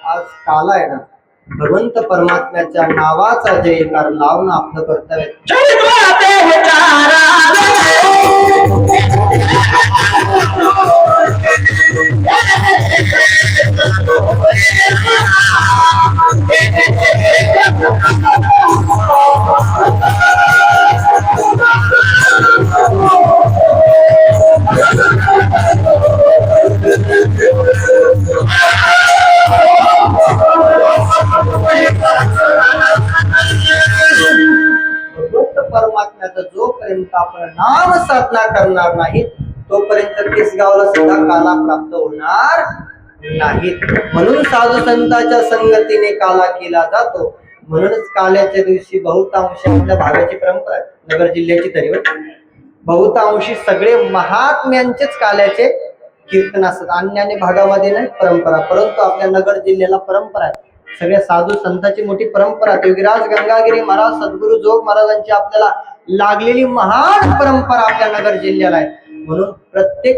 आज काला आहे ना, भगवंत परमात्म्याच्या नावाचा जयकार लावणं आपलं कर्तव्य. परमात्म्याचं जोपर्यंत आपण नाम साधना करणार नाही तोपर्यंत केसगावला सुद्धा काला प्राप्त होणार नाही. म्हणून साधू संतांच्या संगतीने काला केला जातो. म्हणूनच काल्याच्या दिवशी बहुतांश आपल्या भागाची परंपरा आहे, नगर जिल्ह्याची तरी बहुतांशी सगळे महात्म्यांचेच काल्याचे कीर्तन असतात. अन्यान्य भागामध्ये नाही परंपरा, परंतु आपल्या नगर जिल्ह्याला परंपरा आहे. सगळ्या साधू संतांची मोठी परंपरा, योगीराज गंगागिरी महाराज सद्गुरु जोग महाराजांची आपल्याला लागलेली महान परंपरा आपल्या नगर जिल्ह्याला आहे. म्हणून प्रत्येक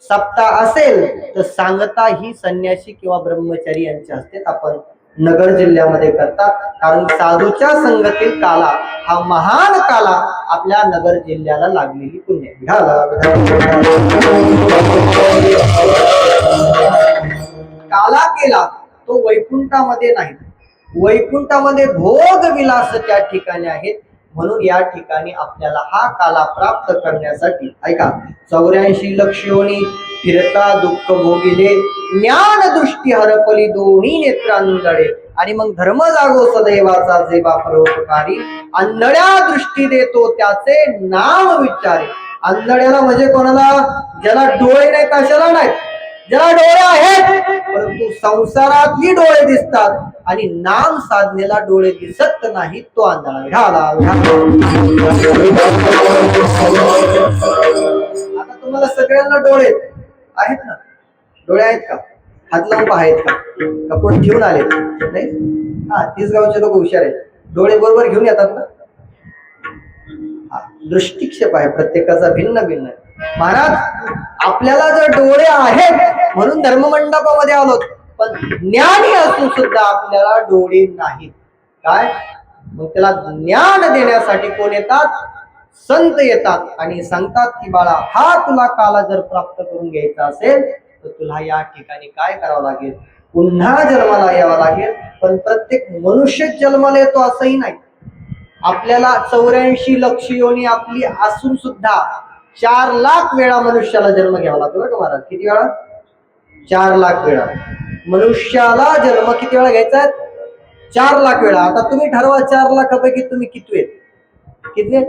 सप्ताह असेल तर सांगता ही संन्यासी किंवा ब्रह्मचारी यांच्या हस्ते आपण नगर जिल्ह्यामध्ये करतात. कारण साधूच्या संगतीत काला हा महान काला आपल्या नगर जिल्ह्याला लागलेली पुण्य. काला केला तो वैकुंठामध्ये नाही, वैकुंठामध्ये भोग विलास त्या ठिकाणी आहेत. म्हणून या ठिकाणी आपल्याला हा काला प्राप्त करण्यासाठी ऐका, 84 लक्ष योनी फिरता दुःख भोगिले, ज्ञान दृष्टी हरपली दोन्ही नेत्रांदळे. आणि मग धर्म जागो सदैवाचा जेवा परोपकारी, आंधळ्या दृष्टी देतो त्याचे नाम विचारे. आंधळ्याला म्हणजे कोणाला? ज्याला डोळे नाही कशाला नाही, ज्याला डोळे आहेत परंतु संसारातली डोळे दिसतात आणि नाम साधनेला डोळे दिसत नाही, तो आंधळा. आता तुम्हाला सगळ्यांना डोळे आहेत ना? डोळे आहेत का? हात लावून आहेत का? कपड घेऊन आले नाही? हा, 30 गावचे लोक हुशार आहेत, डोळे बरोबर घेऊन येतात ना. दृष्टिक्षेप आहे, प्रत्येकाचा भिन्न भिन्न आहे. महाराज, आपल्याला जर डोळे आहेत म्हणून धर्ममंडपामध्ये आलो, पण ज्ञानी असून सुद्धा आपल्याला डोळे नाहीत. काय मग त्याला ज्ञान देण्यासाठी कोण येतात? संत येतात आणि सांगतात की बाळा, हा तुला काला जर प्राप्त करून घ्यायचा असेल तर तुला या ठिकाणी काय करावं लागेल? पुन्हा जन्माला यावं लागेल. पण प्रत्येक मनुष्य जन्माला येतो असंही नाही. आपल्याला 84 लक्ष योनी आपली असून सुद्धा 4 लाख वेळा मनुष्याला जन्म घ्यावा लागतो बरं का महाराज. किती वेळा? 4 लाख वेळा मनुष्याला जन्म किती वेळा घ्यायचा आहे? 4 लाख वेळा. आता तुम्ही ठरवा 4 लाखापैकी तुम्ही किती आहेत? किती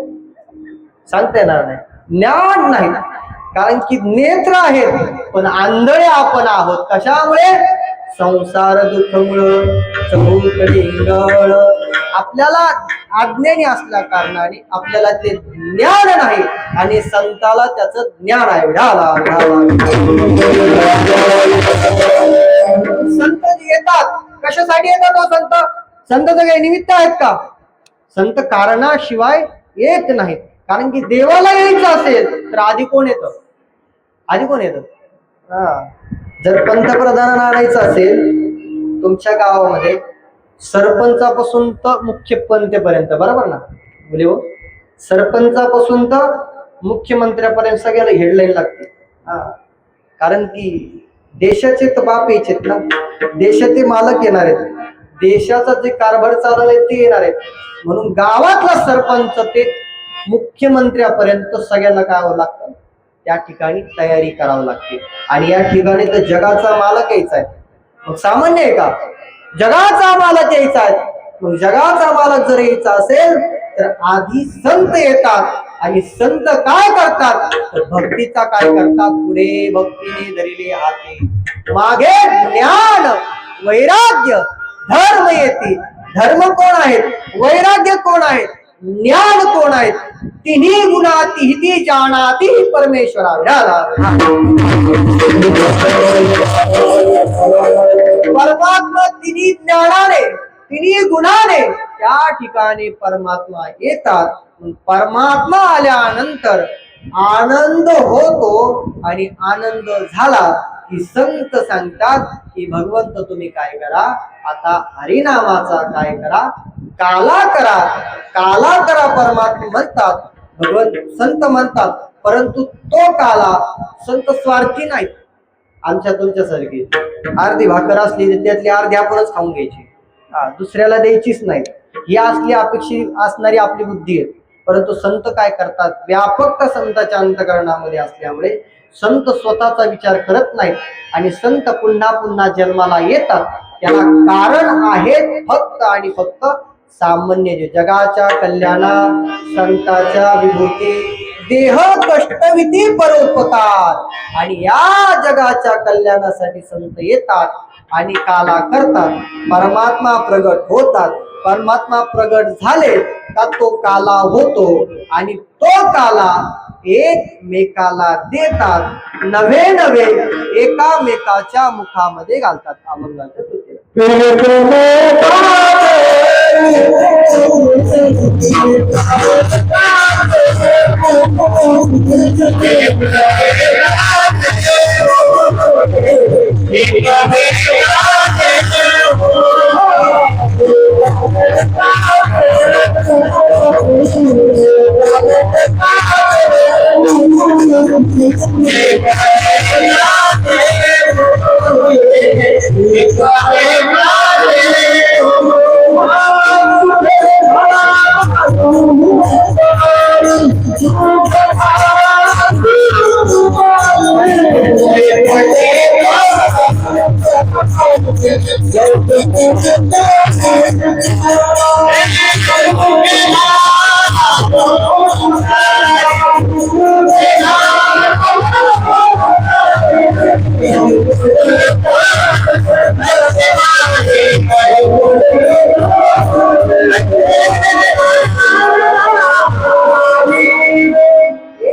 सांगता येणार नाही. ज्ञान नाही, कारण की नेत्र आहेत पण आंधळे आपण आहोत. कशामुळे? संसार दुःखमुळं, चहूकडे आपल्याला अज्ञानी असल्या कारणाने आपल्याला ते ज्ञान नाही आणि संताला त्याचं ज्ञान आहे. संत येतात कशासाठी येतात? हो संत, संताचं काही निमित्त आहेत का? संत कारणाशिवाय येत नाहीत. कारण की देवाला यायचं असेल तर आधी कोण येतं? आधी कोण येतं? जर पंतप्रधानांना आणायचं असेल तुमच्या गावामध्ये, सरपंचापासून तर मुख्य पंतपर्यंत, बरोबर ना बोले हो? सरपंचापासून तर मुख्यमंत्र्यापर्यंत सगळ्याला हेडलाईन लागते. कारण की देशाचे तर बाप यायचे ना, देशाचे मालक येणार आहेत, देशाचा जे कारभार चालवलाय ते येणार आहेत. म्हणून गावातला सरपंच ते मुख्यमंत्र्यापर्यंत सगळ्यांना काय लागतं? त्या ठिकाणी तयारी करावी लागते. आणि या ठिकाणी तर जगाचा मालक यायचा आहे. मग सामान्य आहे का? जगाचा मालक यायचा आहे. मग जगाचा मालक जर यायचा असेल तर आधी संत येतात. आणि संत काय करतात? तर भक्तीचा काय करतात? पुढे भक्तीने धरिले हाते, मागे ज्ञान वैराग्य धर्म येते. धर्म कोण आहेत? वैराग्य कोण आहेत? ज्ञान कोण आहेत? तिन्ही गुणाती हिती जानाती परमेश्वरा. परमात्मा तिन्ही ज्ञानाने, तिन्ही गुणाने त्या ठिकाणी परमात्मा येतात. परमात्मा आल्यानंतर आनंद होतो आणि आनंद झाला की संत सांगतात की भगवंत तुम्ही काय करा, आता हरिनामाचा काय करा, काला करा. काला करा परमात्मा म्हणतात, भगवंत संत म्हणतात. परंतु तो काला संत स्वार्थी नाही. आमच्या तुमच्यासारखी अर्धी भाकर असली त्यातली अर्धी आपणच खाऊन घ्यायची, दुसऱ्याला द्यायचीच नाही, ही असली अपेक्षित असणारी आपली बुद्धी आहे. परंतु संत काय करतात? व्यापकता संतांच्या अंतःकरणामध्ये असल्यामुळे संत स्वतःचा विचार करत नाहीत आणि संत पुन्हा पुन्हा जन्माला येतात. त्याला कारण आहे फक्त आणि फक्त सामान्य जे जगाच्या कल्याणा संतांच्या विभूती देह कष्टविधी परोपकार. आणि या जगाच्या कल्याणासाठी संत येतात आणि काला करतात. परमात्मा प्रगट होतात. परमात्मा प्रगट झाले का तो काला होतो आणि तो काला एकमेकाला देतात, नवे नवे एकामेकाच्या मुखामध्ये घालतात. अभंगाचं तुझे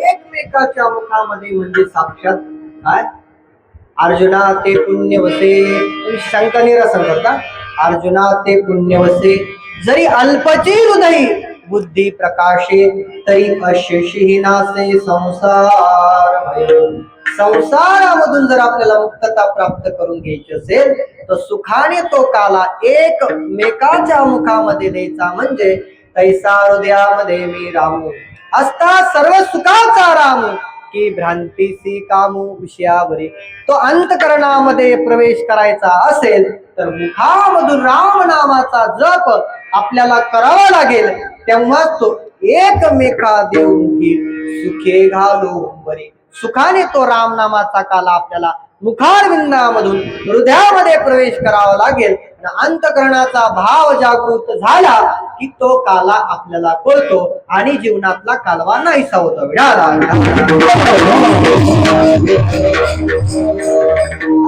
एकमेकाच्या मुखामध्ये म्हणजे साक्षात काय? अर्जुना ते पुण्य वसे, शंका निरसन करता. अर्जुना ते पुण्य वसे, जरी अल्पची हृदयी बुद्धी प्रकाशे तरी अशेषी नासे संसार भय. संसारामधून जर आपल्याला मुक्तता प्राप्त करून घ्यायची असेल तर सुखाने तो काला एकमेकाच्या मुखामध्ये द्यायचा, म्हणजे तैसा हृदयामध्ये मी रामू असता सर्व सुखाचा रामू की भ्रांतीसी कामू विषयावरी. तो अंतकरणामध्ये प्रवेश करायचा असेल तर मुखामधून राम नामाचा जप आपल्याला करावा लागेल, तेव्हा तो एकमेका देवमुखी सुखे घालो बरे. सुखाने तो राम नामाचा काला आपल्याला मुखारविंदामधून हृदयामध्ये प्रवेश करावा लागेल. अंतकरणाचा भाव जागृत झाला की तो काला आपल्याला कळतो आणि जीवनातला कालवा नाहीसा होतो.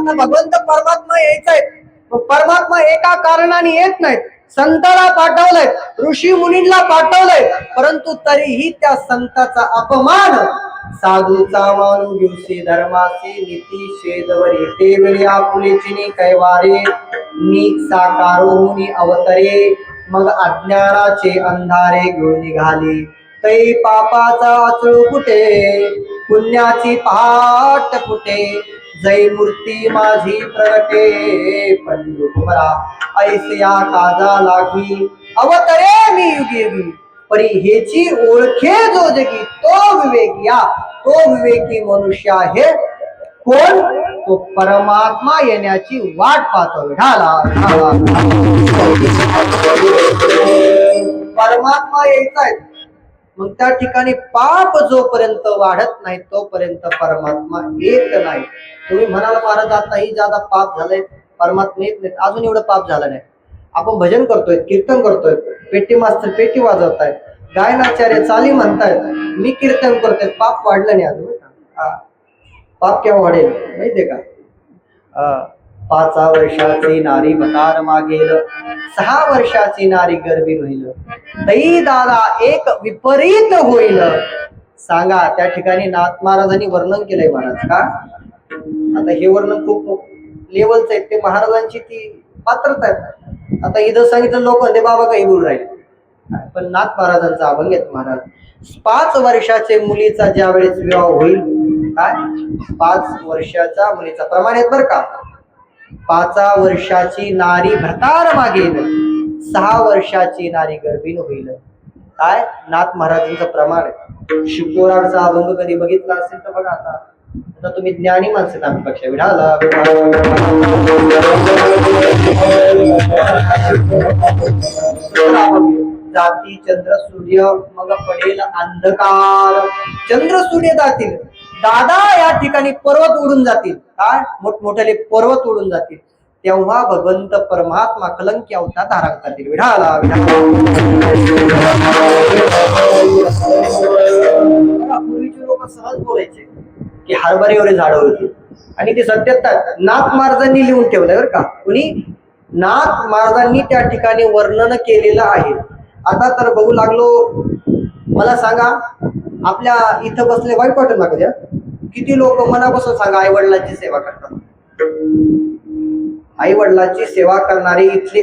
आता भगवंत परमात्मा यायचाय, परमात्मा एका कारणाने येत नाहीत. संताला पाठवलंय, ऋषी मुनींना पाठवलंय, परंतु तरीही त्या संताचा अपमान साधूचा मानू दिवशी धर्माचे नीती शेदवरे ते वेळी आपुलेची कैवारे मी साकारोनी अवतरे मग अज्ञानाचे अंधारे घेऊन निघाले. तै पापाचा अचळू कुठे पुण्याची पहाट कुठे जय मूर्ती माझी प्रगटे पंडू तुमरा ऐसिया काजा लागी अवतरे मी युगी युगी परी हेची ओळखे जो जगी तो विवेकिया. तो विवेकी मनुष्य आहे कोण? तो परमात्मा येण्याची वाट पाहतो. परमात्मा यायचा आहे, मग त्या ठिकाणी पाप जोपर्यंत वाढत नाही तोपर्यंत परमात्मा येत नाही. तुम्ही म्हणाल महाराज आताही ज्यादा पाप झालंय, परमात्मा येत नाही. अजून एवढं पाप झालं नाही. आपण भजन करतोय, कीर्तन करतोय, पेटी मास्तर पेटी वाजवतायत, गायनाचार्य चाली म्हणतायत, मी कीर्तन करतोय, पाप वाढलं नाही अजून. पाप केव्हा वाढेल माहितीये का? 5 वर्षाची नारी मकार मागेल, 6 वर्षाची नारी गर्भीण होईल, तई दादा एक विपरीत होईल. सांगा, त्या ठिकाणी नाथ महाराजांनी वर्णन केलंय महाराज का? आता हे वर्णन खूप लेवलच आहे, ते महाराजांची ती पात्रता आहे. आता इथं सांगितलं लोक म्हणते बाबा काही बोलू राहिले, पण नाथ महाराजांचा अभंग आहेत महाराज. 5 वर्षाचे मुलीचा ज्या वेळेस विवाह होईल, काय 5 वर्षाच्या मुलीचा प्रमाण आहेत बरं का. 5 वर्षाची नारी भ्रतार मागेल, 6 वर्षाची नारी गर्भीण होईल. काय नाथ महाराजांचं प्रमाण आहे. शिकोराचा अभंग कधी बघितला असेल तर बघा. आता तुम्ही ज्ञानी माणसं आमच्यापेक्षा. विढाला जाती चंद्र सूर्य मग पडेल अंधकार. चंद्र सूर्य जातील, दादा या ठिकाणी पर्वत उडून जातील. काय मोठमोठ्याले पर्वत उडून जातील, तेव्हा भगवंत परमात्मा कलंकी अवतार धारण करतील. विढाला पूर्वीचे लोक सहज बोलायचे की हरभऱ्यावर झाड होती, आणि ते सत्यता नाथ महाराजांनी लिहून ठेवलंय बरं का. कुणी? नाथ महाराजांनी त्या ठिकाणी वर्णन केलेलं आहे. आता तर बघू लागलो, मला सांगा आपल्या इथं बसले वाईट वाटत ना कधी? किती लोक मनापासून सांगा आई वडिलांची सेवा करतात. आई वडिलांची सेवा करणारे इथले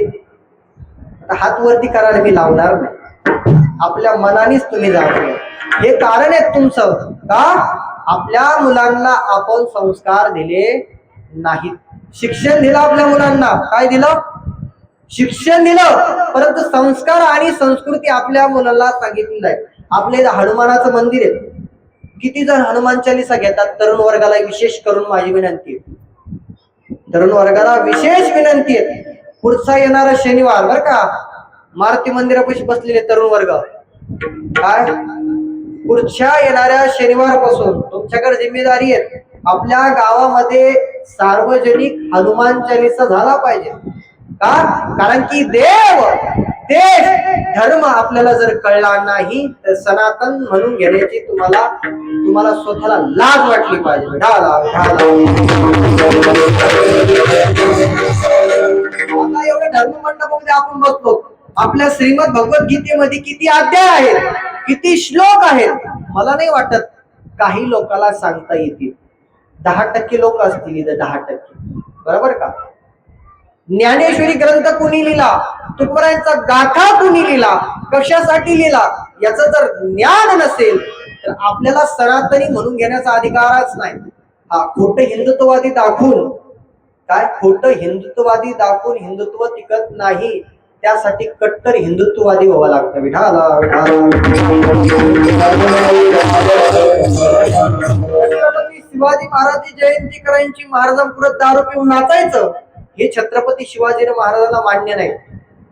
हात वरती करायला मी लावणार नाही, आपल्या मनानेच तुम्ही जाणून घ्या. हे कारण आहे तुमचं का? आपल्या मुलांना आपण संस्कार दिले नाहीत. शिक्षण दिलं आपल्या मुलांना, काय दिलं? शिक्षण दिलं, परंतु संस्कार आणि संस्कृती आपल्या मुलाला सांगितलेलं आहे. आपल्या इथं हनुमानाचं मंदिर आहे. किती जण हनुमान चालीसा घेतात? तरुण वर्गाला विशेष करून माझी विनंती आहे, तरुण वर्गाला विशेष विनंती आहे. पुढचा येणारा शनिवार बर का, मारुती मंदिरापाशी बसलेले तरुण वर्ग, काय पुढच्या येणाऱ्या शनिवारपासून तुमच्याकडे जिम्मेदारी आहे, आपल्या गावामध्ये सार्वजनिक हनुमान चालीसा झाला पाहिजे. का? कारण की देव, देश, धर्म आपल्याला जर कळला नाही तर सनातन म्हणून घेण्याची तुम्हाला स्वतःला लाज वाटली पाहिजे. एवढं धर्म मंडपामध्ये आपण बसलो, आपल्या श्रीमद भगवद्गीतेमध्ये किती अध्याय आहेत, किती श्लोक आहेत. मला नाही वाटत काही लोकांना सांगता येतील. 10% लोक असतील इथं, 10%, बरोबर का? ज्ञानेश्वरी ग्रंथ कुणी लिहिला, तुकोबारायांचा गाथा कुणी लिहिला, कशासाठी लिहिला, याचं जर ज्ञान नसेल तर आपल्याला सनातनी म्हणून घेण्याचा अधिकारच नाही. हा खोटं हिंदुत्ववादी दाखवून, काय खोटं हिंदुत्ववादी दाखवून हिंदुत्व टिकत नाही. त्यासाठी कट्टर हिंदुत्ववादी व्हावं लागतं. विठाला छत्रपती शिवाजी महाराज जयंती करायची, महाराजांपुढे दारू पिऊन नाचायचं, हे छत्रपती शिवाजी महाराजांना मान्य नाही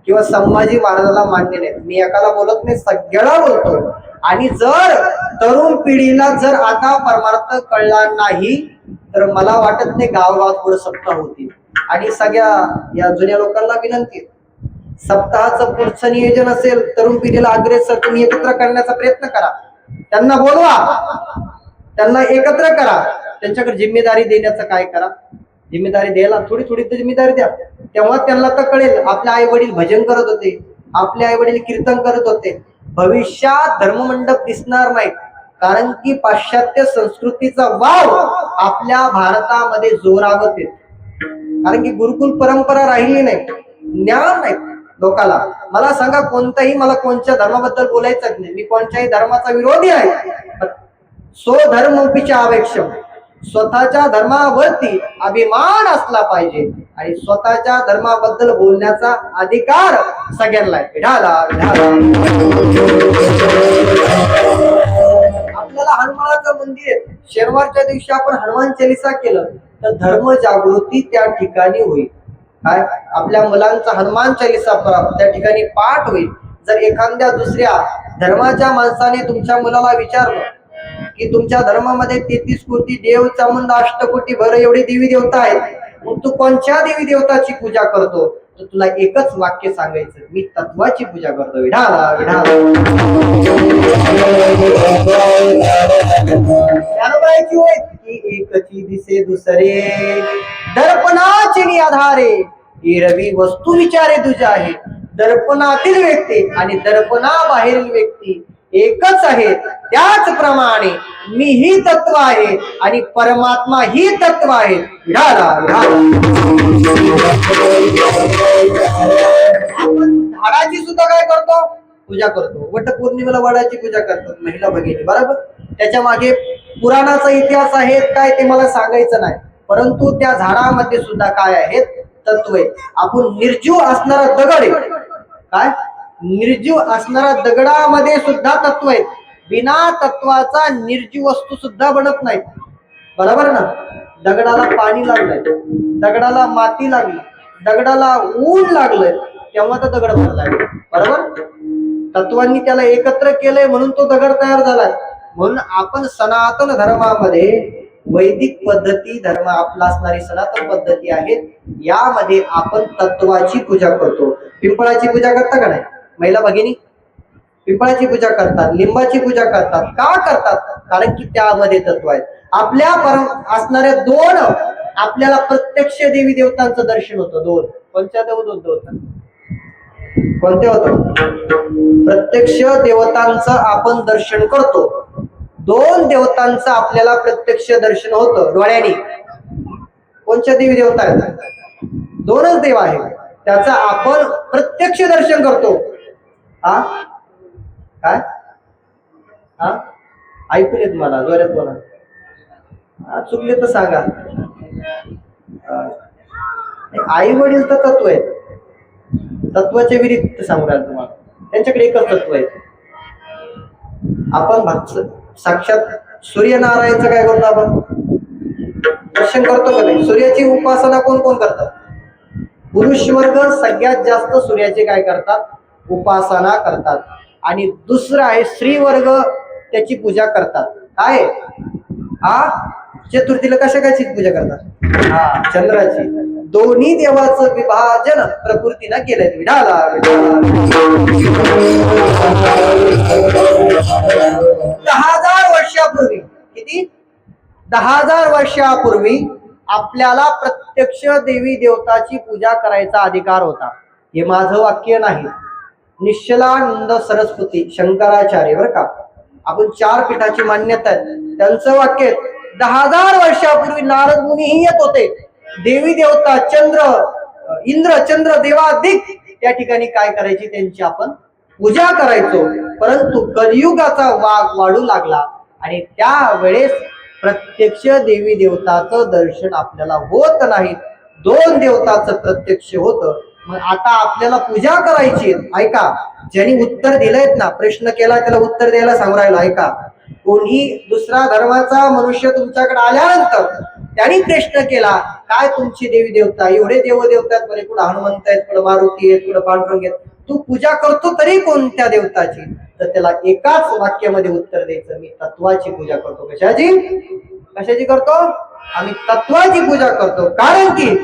किंवा संभाजी महाराजांना मान्य नाही. मी एकाला बोलत नाही, सगळ्याला बोलतो. आणि जर तरुण पिढीला जर आता परमार्थ कळला नाही तर मला वाटत नाही गावागावात पुढे सप्ताह होतील. आणि सगळ्या या जुन्या लोकांना विनंती, सप्ताहाचं पुढचं नियोजन असेल, तरुण पिढीला अग्रेसर तुम्ही एकत्र करण्याचा प्रयत्न करा, त्यांना बोलवा, त्यांना एकत्र करा, त्यांच्याकडे जिम्मेदारी देण्याचं काय करा, जिम्मेदारी द्यायला थोडी थोडी जिम्मेदारी द्या. तेव्हा त्यांना तर कळेल आपले आई वडील भजन करत होते, आपले आई वडील कीर्तन करत होते. भविष्यात धर्ममंडप दिसणार नाही, कारण की पाश्चात्य संस्कृतीचा वाव आपल्या भारतामध्ये जोरावत येतो. कारण की गुरुकुल परंपरा राहिली नाही, ज्ञान नाही लोकाला. मला सांगा, कोणताही, मला कोणत्या धर्माबद्दल बोलायचं नाही, मी कोणत्याही धर्माचा विरोधी आहे. स्वधर्मोपीच्या अपेक्षा स्वतःच्या धर्मावरती अभिमान असला पाहिजे आणि स्वतःच्या धर्माबद्दल बोलण्याचा अधिकार सगळ्यांना आहे. आपल्याला हनुमानाचं मंदिर, शनिवारच्या दिवशी आपण हनुमान चालीसा केलं तर धर्म जागृती त्या ठिकाणी होईल. काय आपल्या मुलांचा हनुमान चालीसा त्या ठिकाणी पाठ होईल. जर एखाद्या दुसऱ्या धर्माच्या माणसाने तुमच्या मुलाला विचारलं की तुमच्या धर्मामध्ये 33 कोटी देव, चामुंडा, अष्टकोटी भर एवढे देवी देवता आहेत, मग तू कोणत्या देवी देवताची पूजा करतो, तर तुला एकच वाक्य सांगायचं, मी तत्वाची पूजा करतो. विढाला विढाला एकची दिसे दुसरे, दर्पणाचे आधारे, रवी वस्तू विचारे तुझ्या आहे. दर्पणातील व्यक्ती आणि दर्पणाबाहेरील व्यक्ती एकच आहे. त्याचप्रमाणे मी ही तत्व आहे आणि परमात्मा ही तत्व आहे. आपण झाडाची सुद्धा काय करतो, पूजा करतो. वटपौर्णिमेला वडाची पूजा करतात महिला भगिनी, बरोबर. त्याच्या मागे पुराणाचा इतिहास आहे काय ते मला सांगायचं नाही, परंतु त्या झाडामध्ये सुद्धा काय आहेत, तत्व आहे. आपण निर्जीव असणारा दगड आहे, काय निर्जीव असणारा दगडामध्ये सुद्धा तत्व आहेत. बिना तत्वाचा निर्जीव वस्तू सुद्धा बनत नाही, बरोबर ना. दगडाला पाणी लागलंय, दगडाला माती लागली, दगडाला ऊन लागलंय, तेव्हा तो दगड बनलाय, बरोबर. तत्वांनी त्याला एकत्र केलंय म्हणून तो दगड तयार झालाय. म्हणून आपण सनातन धर्मामध्ये वैदिक पद्धती, धर्म आपला असणारी सनातन पद्धती आहेत, यामध्ये आपण तत्वाची पूजा करतो. पिंपळाची पूजा करता का नाही महिला भगिनी? पिंपळाची पूजा करतात, लिंबाची पूजा करतात. का करतात? कारण की त्यामध्ये तत्व आहेत. आपल्या असणाऱ्या दोन आपल्याला प्रत्यक्ष देवी देवतांचं दर्शन होतं. दोन कोणत्या देवता, कोणत्या होतं? प्रत्यक्ष देवतांचं आपण दर्शन करतो. दोन देवतांचं आपल्याला प्रत्यक्ष दर्शन होतं डोळ्यांनी. कोणत्या देवी देवता आहेत? दोनच देव आहेत, त्याचं आपण प्रत्यक्ष दर्शन करतो. हा काय हा ऐकून येत मला, जोरात बोला. चुकले तर सांगा. आई वडील तर तत्व आहेत, तत्वाच्या विरुद्ध सांगू राहिलो तुम्हाला. त्यांच्याकडे एकच तत्व आहे. आपण साक्षात सूर्यनारायणचं काय करतो, आपण दर्शन करतो का नाही? सूर्याची उपासना कोण कोण करतात? पुरुष वर्ग सगळ्यात जास्त सूर्याचे काय करतात, उपासना करतात. आणि दुसरं आहे स्त्री वर्ग, त्याची पूजा करतात. काय चतुर्थीला कशाची पूजा करतात? चंद्राची. दोन्ही देवाचं विभाजन प्रकृतीनं केलंय. विढाला 10,000 वर्षापूर्वी, किती 10,000 वर्षापूर्वी आपल्याला प्रत्यक्ष देवी देवताची पूजा करायचा अधिकार होता. हे माझं वाक्य नाही, निश्चलानंद सरस्वती शंकराचार्य बर का, आपण 4 पीठाची मान्यता आहे, त्यांचं वाक्य 10,000 वर्षापूर्वी नारद मुनीही येत होते. देवी देवता, चंद्र, इंद्र चंद्र देवादिक त्या ठिकाणी काय करायची, त्यांची आपण पूजा करायचो. परंतु कलियुगाचा वाघ वाढू लागला आणि त्यावेळेस प्रत्यक्ष देवी देवताचं दर्शन आपल्याला होत नाही. दोन देवताचं प्रत्यक्ष होतं. मग आता आपल्याला पूजा करायची. ऐका, ज्यांनी उत्तर दिलंय ना, प्रश्न केला त्याला उत्तर द्यायला सांगू राहिलो. ऐका, कोणी दुसरा धर्माचा मनुष्य तुमच्याकडे आल्यानंतर त्यांनी प्रश्न केला, काय तुमची देवी देवता, एवढे देवदेवता आहेत म्हणे, कुठं हनुमंत आहेत, कुठं मारुती आहेत, कुठं पांडुरंग आहेत, तू पूजा करतो तरी कोणत्या देवताची? तर त्याला एकाच वाक्यामध्ये उत्तर द्यायचं, मी तत्वाची पूजा करतो. कशाची करतो? आम्ही तत्वाची पूजा करतो. कारण की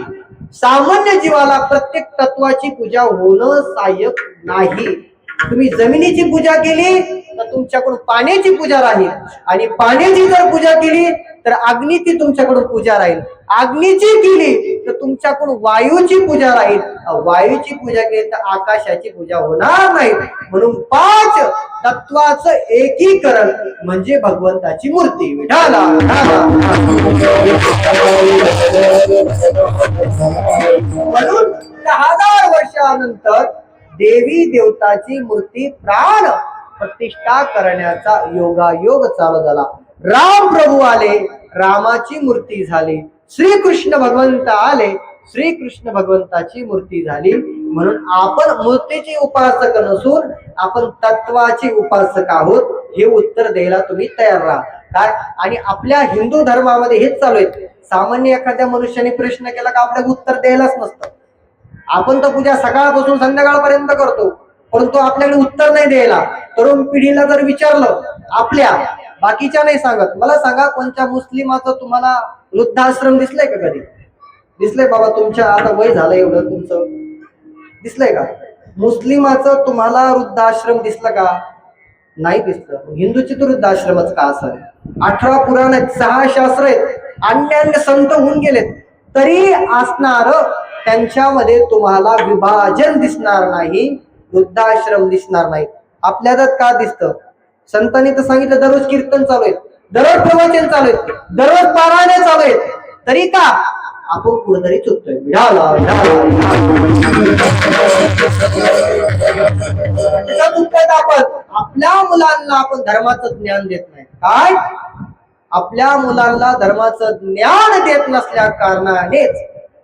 सामान्य जीवाला प्रत्येक तत्वाची पूजा होणं सहाय्यक नाही. तुम्ही जमिनीची पूजा केली तर तुमच्याकडून पाण्याची पूजा राहील, आणि पाण्याची जर पूजा केली तर अग्नीची तुमच्याकडून पूजा राहील, अग्नीची केली तर तुमच्याकडून वायूची पूजा राहील, वायूची पूजा केली तर आकाशाची पूजा होणार नाही. म्हणून 5 तत्वाचं एकीकरण म्हणजे भगवंताची मूर्ती. विठाला म्हणून 10,000 वर्षानंतर देवी देवताची मूर्ती प्राण प्रतिष्ठा करण्याचा योगायोग चालू झाला. राम प्रभू आले, रामाची मूर्ती झाली. श्रीकृष्ण भगवंत आले, श्रीकृष्ण भगवंताची मूर्ती झाली. म्हणून आपण मूर्तीची उपासक नसून आपण तत्वाची उपासक आहोत. हे उत्तर द्यायला तुम्ही तयार राहा. काय? आणि आपल्या हिंदू धर्मामध्ये हेच चालू आहे. सामान्य एखाद्या मनुष्याने प्रश्न केला का आपल्याला उत्तर द्यायलाच नसतं. आपण तर पूजा सकाळपासून संध्याकाळपर्यंत करतो, परंतु आपल्याकडे उत्तर नाही द्यायला. तरुण पिढीला जर विचारलं, आपल्या बाकीच्या नाही सांगत, मला सांगा कोणत्या मुस्लिमाचं तुम्हाला वृद्धाश्रम दिसलंय का? कधी दिसलंय? बाबा तुमच्या आता वय झालं एवढं, तुमचं दिसलंय का? मुस्लिमाचं तुम्हाला वृद्धाश्रम दिसलं का? नाही दिसलं. हिंदूची तर वृद्धाश्रमच का असं आहे? 18 पुराण आहेत, 6 शास्त्र आहेत, अन्य संत होऊन गेलेत, तरी असणार त्यांच्यामध्ये तुम्हाला विभाजन दिसणार नाही, वृद्धाश्रम दिसणार नाही. आपल्याला का दिसतं? संतांनी तर सांगितलं दररोज कीर्तन चालू आहेत, दररोज प्रवचन चालू आहेत, दररोज पारायण चालू आहेत, तरी का आपण कुठेतरी चुकतोय. आपण आपल्या मुलांना आपण धर्माचं ज्ञान देत नाही. काय? आपल्या मुलांना धर्माचं ज्ञान देत नसल्या कारणानेच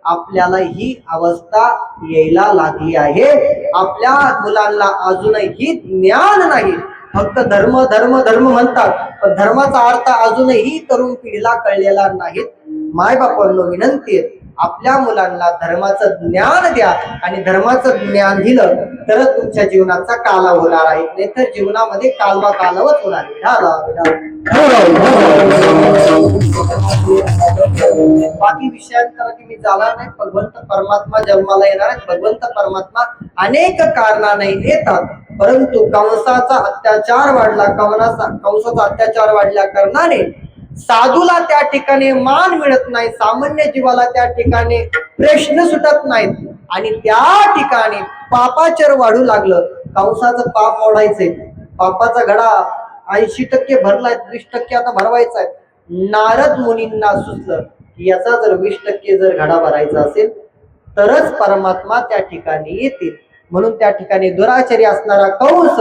आपल्याला ही अवस्था यायला लागली आहे. आपल्या मुलांना अजूनही ज्ञान नाही. फक्त धर्म धर्म धर्म म्हणतात, पण धर्माचा अर्थ अजूनही तरुण पिढीला कळलेला नाही. मायबापांना विनंती आहे, आपल्या मुलांना धर्माचं ज्ञान द्या, आणि धर्माचं ज्ञान दिलं तरच तुमच्या जीवनाचा काला होणार आहे, नाहीतर जीवनामध्ये कालवा कालवच होणार आहे. बाकी विषयांकडे मी जाणार नाही. भगवंत परमात्मा जन्माला येणार आहे. भगवंत परमात्मा अनेक कारणाने येतात, परंतु कंसाचा अत्याचार वाढला, कंसाचा अत्याचार वाढल्या कारणाने साधूला त्या ठिकाणी मान मिळत नाही, सामान्य जीवाला त्या ठिकाणी प्रश्न सुटत नाहीत, आणि त्या ठिकाणी पापाचर वाढू लागलं. कंसाचं पाप वाढायचंय, पापाचा घडा 80% भरलाय, 20% आता भरवायचा आहे. नारद मुनींना सुचलं की याचा जर 20% जर घडा भरायचा असेल तरच परमात्मा त्या ठिकाणी येतील. म्हणून त्या ठिकाणी दुराचारी असणारा कंस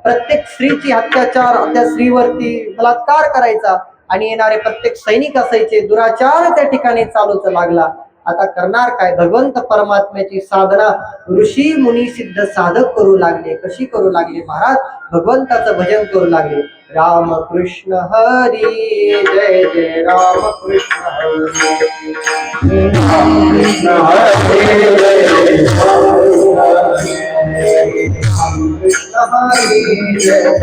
प्रत्येक स्त्रीची अत्याचार, त्या स्त्रीवरती बलात्कार करायचा, आणि येणारे प्रत्येक सैनिक असायचे, दुराचार त्या ठिकाणी चालूच लागला. आता करणार काय? भगवंत परमात्म्याची साधना ऋषी मुनी सिद्ध साधक करू लागले. कशी करू लागले महाराज? भगवंताचं भजन करू लागले. राम कृष्ण हरी जय जय राम कृष्ण हरी राम कृष्ण हरी जय राम कृष्ण हरी जय राम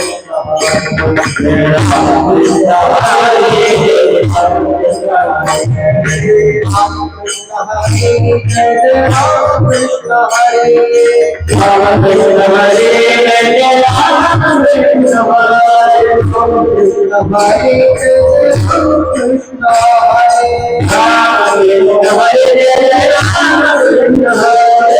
कृष्ण हरी राम कृष्ण हरी राम कृष्ण हरी जय राम कृष्ण हरी राम कृष्ण हरी जय राम कृष्ण हरी कृष्ण हरी कृष्ण हरी राम कृष्ण हरी जय राम कृष्ण हरी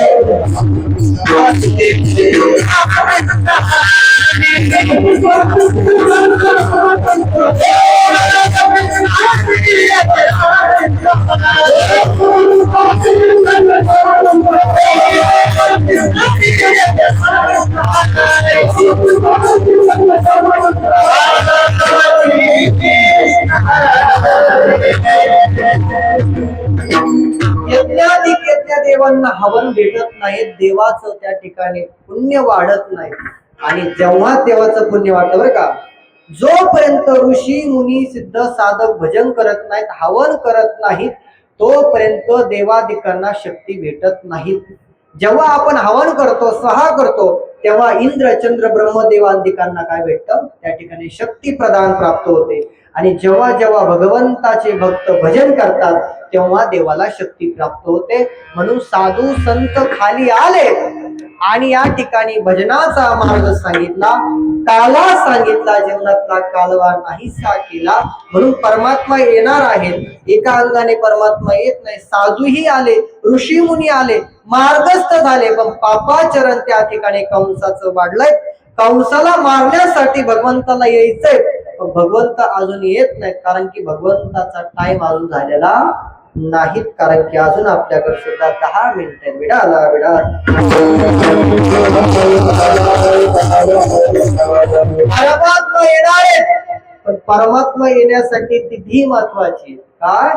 यज्ञाधिक यज्ञ देवांना हवन भेटत नाही, देवाचं त्या ठिकाणी पुण्य वाढत नाही. आणि जेव्हा देवाचं पुण्य वाढतं बरं का, जोपर्यंत ऋषी मुनी सिद्ध साधक भजन करत नाहीत, हवन करत नाहीत, तोपर्यंत देवादिकांना शक्ती भेटत नाहीत. जेव्हा आपण हवन करतो, सहा करतो, तेव्हा इंद्र चंद्र ब्रह्मदेवांदिकांना काय भेटतं, त्या ठिकाणी शक्ती प्रदान प्राप्त होते. आणि जेव्हा जेव्हा भगवंताचे भक्त भजन करतात तेव्हा देवाला शक्ती प्राप्त होते. म्हणून साधू संत खाली आले आणि या ठिकाणी भजनाचा मार्ग सांगितला, काला सांगितला, जीवनातला कालवा नाहीसा केला. म्हणून परमात्मा येणार आहेत. एका अंगाने परमात्मा येत नाही. साधूही आले, ऋषी मुनी आले, मार्गस्थ झाले, पण पापाचरण त्या ठिकाणी कंसाचं वाढलंय. कंसाला मारण्यासाठी भगवंताला यायचंय, पण भगवंत अजून येत नाही, कारण की भगवंताचा टाइम अजून झालेला नाहीत. कारण की अजून आपल्याकडे सुद्धा 10 मिनिट विडाला विडा. परमात्मा येणार आहेत, पण परमात्मा येण्यासाठी तिथी महत्वाची. काय?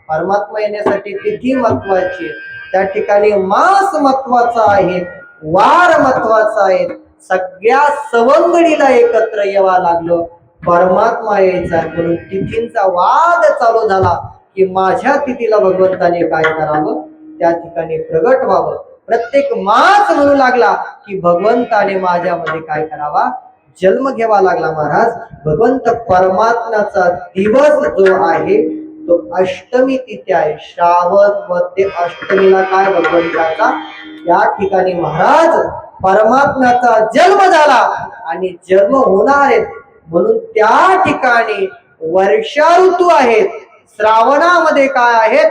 परमात्मा येण्यासाठी तिथी महत्वाची. त्या ठिकाणी मास महत्वाचा आहे, वार महत्वाचा आहे. सगळ्या सवंगडीला एकत्र यावं लागलं, परमात्मा यायचा. म्हणून तिथींचा वाद चालू झाला की माझ्या तिथीला भगवंताने काय करावं, त्या ठिकाणी प्रगट व्हावं. प्रत्येक मास म्हणू लागला की भगवंताने माझ्यामध्ये काय करावा, जन्म घ्यावा लागला. महाराज, भगवंत परमात्म्याचा दिवस जो आहे तो अष्टमी तिथी आहे. श्रावण मध्ये अष्टमीला काय भगवंताचा या ठिकाणी महाराज परमात्म्याचा जन्म झाला आणि जन्म होणार आहे. म्हणून त्या ठिकाणी वर्षा ऋतू आहेत. श्रावणामध्ये काय आहेत,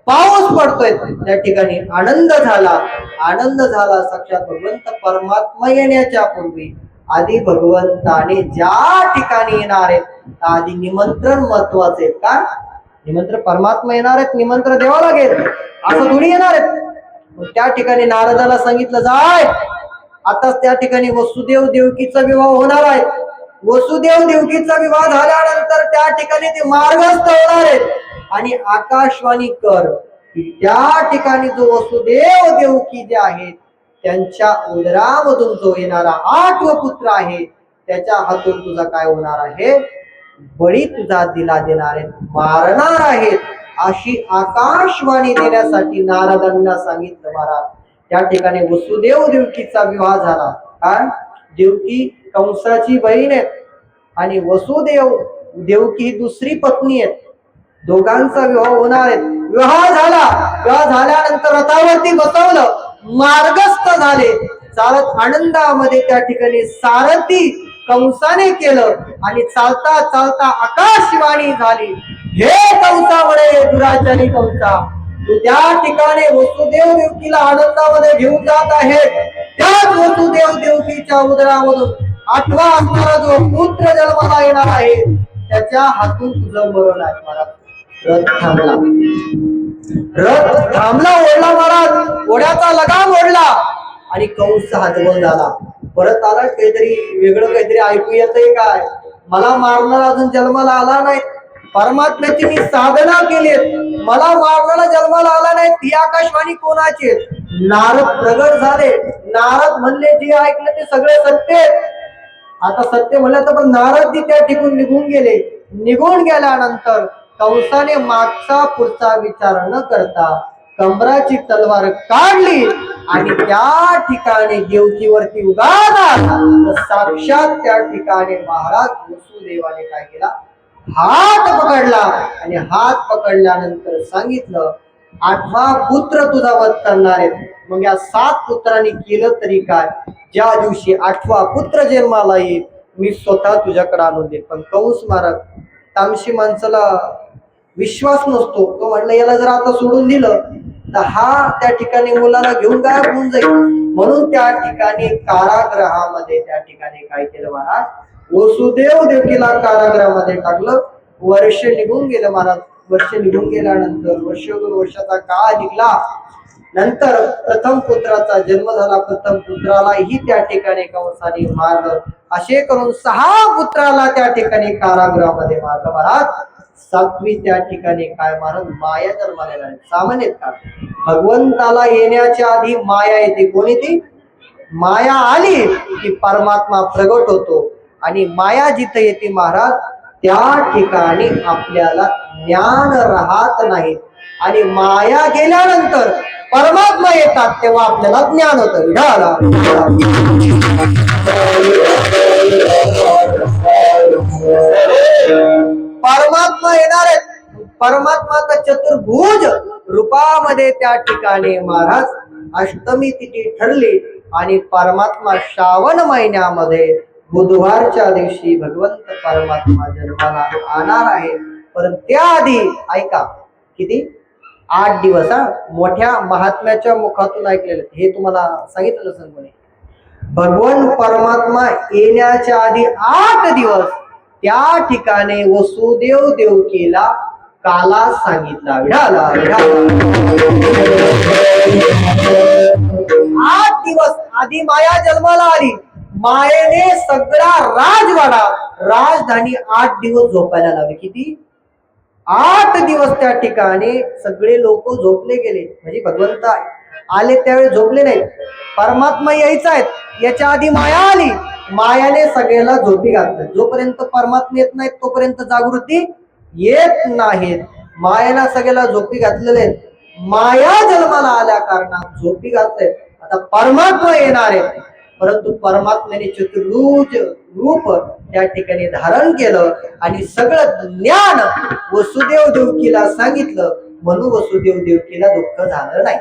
पाऊस पडतोय. त्या ठिकाणी आनंद झाला. आनंद झाला साक्षात भगवंत परमात्मा येण्याच्या पूर्वी. आधी भगवंताने ज्या ठिकाणी येणार आहेत आधी निमंत्रण महत्वाचे. का निमंत्रण? परमात्मा येणार आहेत, निमंत्रण द्यावं लागेल, असं थोडी येणार आहेत. त्या ठिकाणी नारदाला सांगितलं, जाय आताच त्या ठिकाणी वसुदेव देवकीचा विवाह होणार आहे. वसुदेव देवकीचा विवाह झाल्यानंतर त्या ठिकाणी ते मार्गस्थ होणार आहेत. आणि आकाशवाणी कर की त्या ठिकाणी जो वसुदेव देवकी जे आहेत त्यांच्या उदरामधून जो येणारा 8वा पुत्र आहे त्याच्या हातून तुझा काय होणार आहे, बळी तुझा दिला देणार आहेत, मारणार आहेत, अशी आकाशवाणी देण्यासाठी नारदांना सांगितलं. महाराज, त्या ठिकाणी वसुदेव देवकीचा विवाह झाला. काय? देवकी कंसाची बहीण आहे आणि वसुदेव देवकी ही दुसरी पत्नी आहे. दोघांचा विवाह होणार आहे. विवाह झाला. विवाह झाल्यानंतर रथावरती बसवलं, मार्गस्थ झाले. चालत आनंदामध्ये त्या ठिकाणी सारथी कंसाने केलं आणि चालता चालता आकाशवाणी झाली, हे कंसामुळे दुराचारी कंसा, तू त्या ठिकाणी वसुदेव देवकीला आनंदामध्ये घेऊन जात आहे. त्याच वसुदेव देवकीच्या उदरामधून 8वा असणारा जो पुत्र जन्माला येणार आहे त्याच्या हातून तुझं मरण आहे. महाराज, रथ थांबला. रथ थांबला, ओढला महाराज, ओढ्याचा लगाम ओढला आणि कंस हतबल झाला. परत आला, काहीतरी वेगळं काहीतरी ऐकू येतंय काय, मला मारणारा अजून जन्माला आला नाही, परमात्म्याची मी साधना केली, मला मारणारा जन्माला आला नाही, ती आकाशवाणी कोणाची? नारद प्रगट झाले. नारद म्हणले जे ऐकलं ते सगळे सत्य. आता सत्य म्हणलं तर पण नारद त्या ठिकाणी निघून गेले. निघून गेल्यानंतर कंसाने मागचा पुढचा विचार न करता कंबराची तलवार काढली आणि त्या ठिकाणी देवकीवरती उगारला. साक्षात त्या ठिकाणी महाराज वसुदेवाने काय केला, हात पकडला आणि हात पकडल्यानंतर सांगितलं, 8वा पुत्र तुझा वध करणार आहे. मग या 7 पुत्रांनी केलं तरी काय, ज्या दिवशी 8वा पुत्र जन्माला येईल मी स्वतः तुझ्याकडे आणून देईन. पण कंस महाराज, तामशी माणसाला विश्वास नसतो. तो म्हणलं याला जर आता सोडून दिलं तर हा त्या ठिकाणी मुलाला घेऊन गायब होऊन जाईल. म्हणून त्या ठिकाणी कारागृहामध्ये त्या ठिकाणी काय केलं महाराज, वसुदेव देवकीला कारागृहामध्ये टाकलं. वर्ष निघून गेलं महाराज. वर्ष निघून गेल्यानंतर वर्ष 2 वर्षाचा काळ निघला, नंतर प्रथम पुत्राचा जन्म झाला. प्रथम पुत्रालाही त्या ठिकाणी कंसाने मारलं. असे करून 6 पुत्राला त्या ठिकाणी कारागृहामध्ये मारलं. महाराज 7वी त्या ठिकाणी काय महाराज माया जन्माला येणार. सामान्यत का भगवंताला येण्याच्या आधी माया येते. कोणी ती माया आली की परमात्मा प्रगट होतो. आणि माया जिथे येते महाराज त्या ठिकाणी आपल्याला ज्ञान राहत नाही. आणि माया गेल्यानंतर परमात्मा येतात तेव्हा आपल्याला ज्ञान होतं. परमात्मा येणार आहेत. परमात्माचा चतुर्भुज रूपामध्ये त्या ठिकाणी महाराज अष्टमी तिथी ठरली आणि परमात्मा श्रावण महिन्यामध्ये बुधवारच्या दिवशी भगवंत परमात्मा जन्माला आणार आहे. परंतु त्याआधी ऐका किती 8 दिवस मोठ्या महात्म्याच्या मुखातून ऐकलेलं हे तुम्हाला सांगितलं असेल कोणी. भगवान परमात्मा येण्याच्या आधी 8 दिवस त्या ठिकाणी वसुदेव देवकीला काला सांगितला. 8 दिवस आधी माया जन्माला आली. मायेने सगळा राजवाडा राजधानी 8 दिवस झोपायला लावली. किती 8 दिवस त्या ठिकाणी सगळे लोक झोपले गेले. म्हणजे भगवंत आले त्यावेळी झोपले नाहीत. परमात्मा यायचा आहेत याच्या आधी माया आली. मायाने सगळ्याला झोपी घातलं. जोपर्यंत परमात्मा येत नाहीत तोपर्यंत जागृती येत नाहीत. मायाला सगळ्याला झोपी घातलेले आहेत. माया जन्माला आल्या कारणात झोपी घातले. आता परमात्मा येणार आहे. परंतु परमात्म्याने चतुर्भुज रूप त्या ठिकाणी धारण केलं आणि सगळं ज्ञान वसुदेव देवकीला सांगितलं. म्हणून वसुदेव देवकीला दुःख झालं नाही.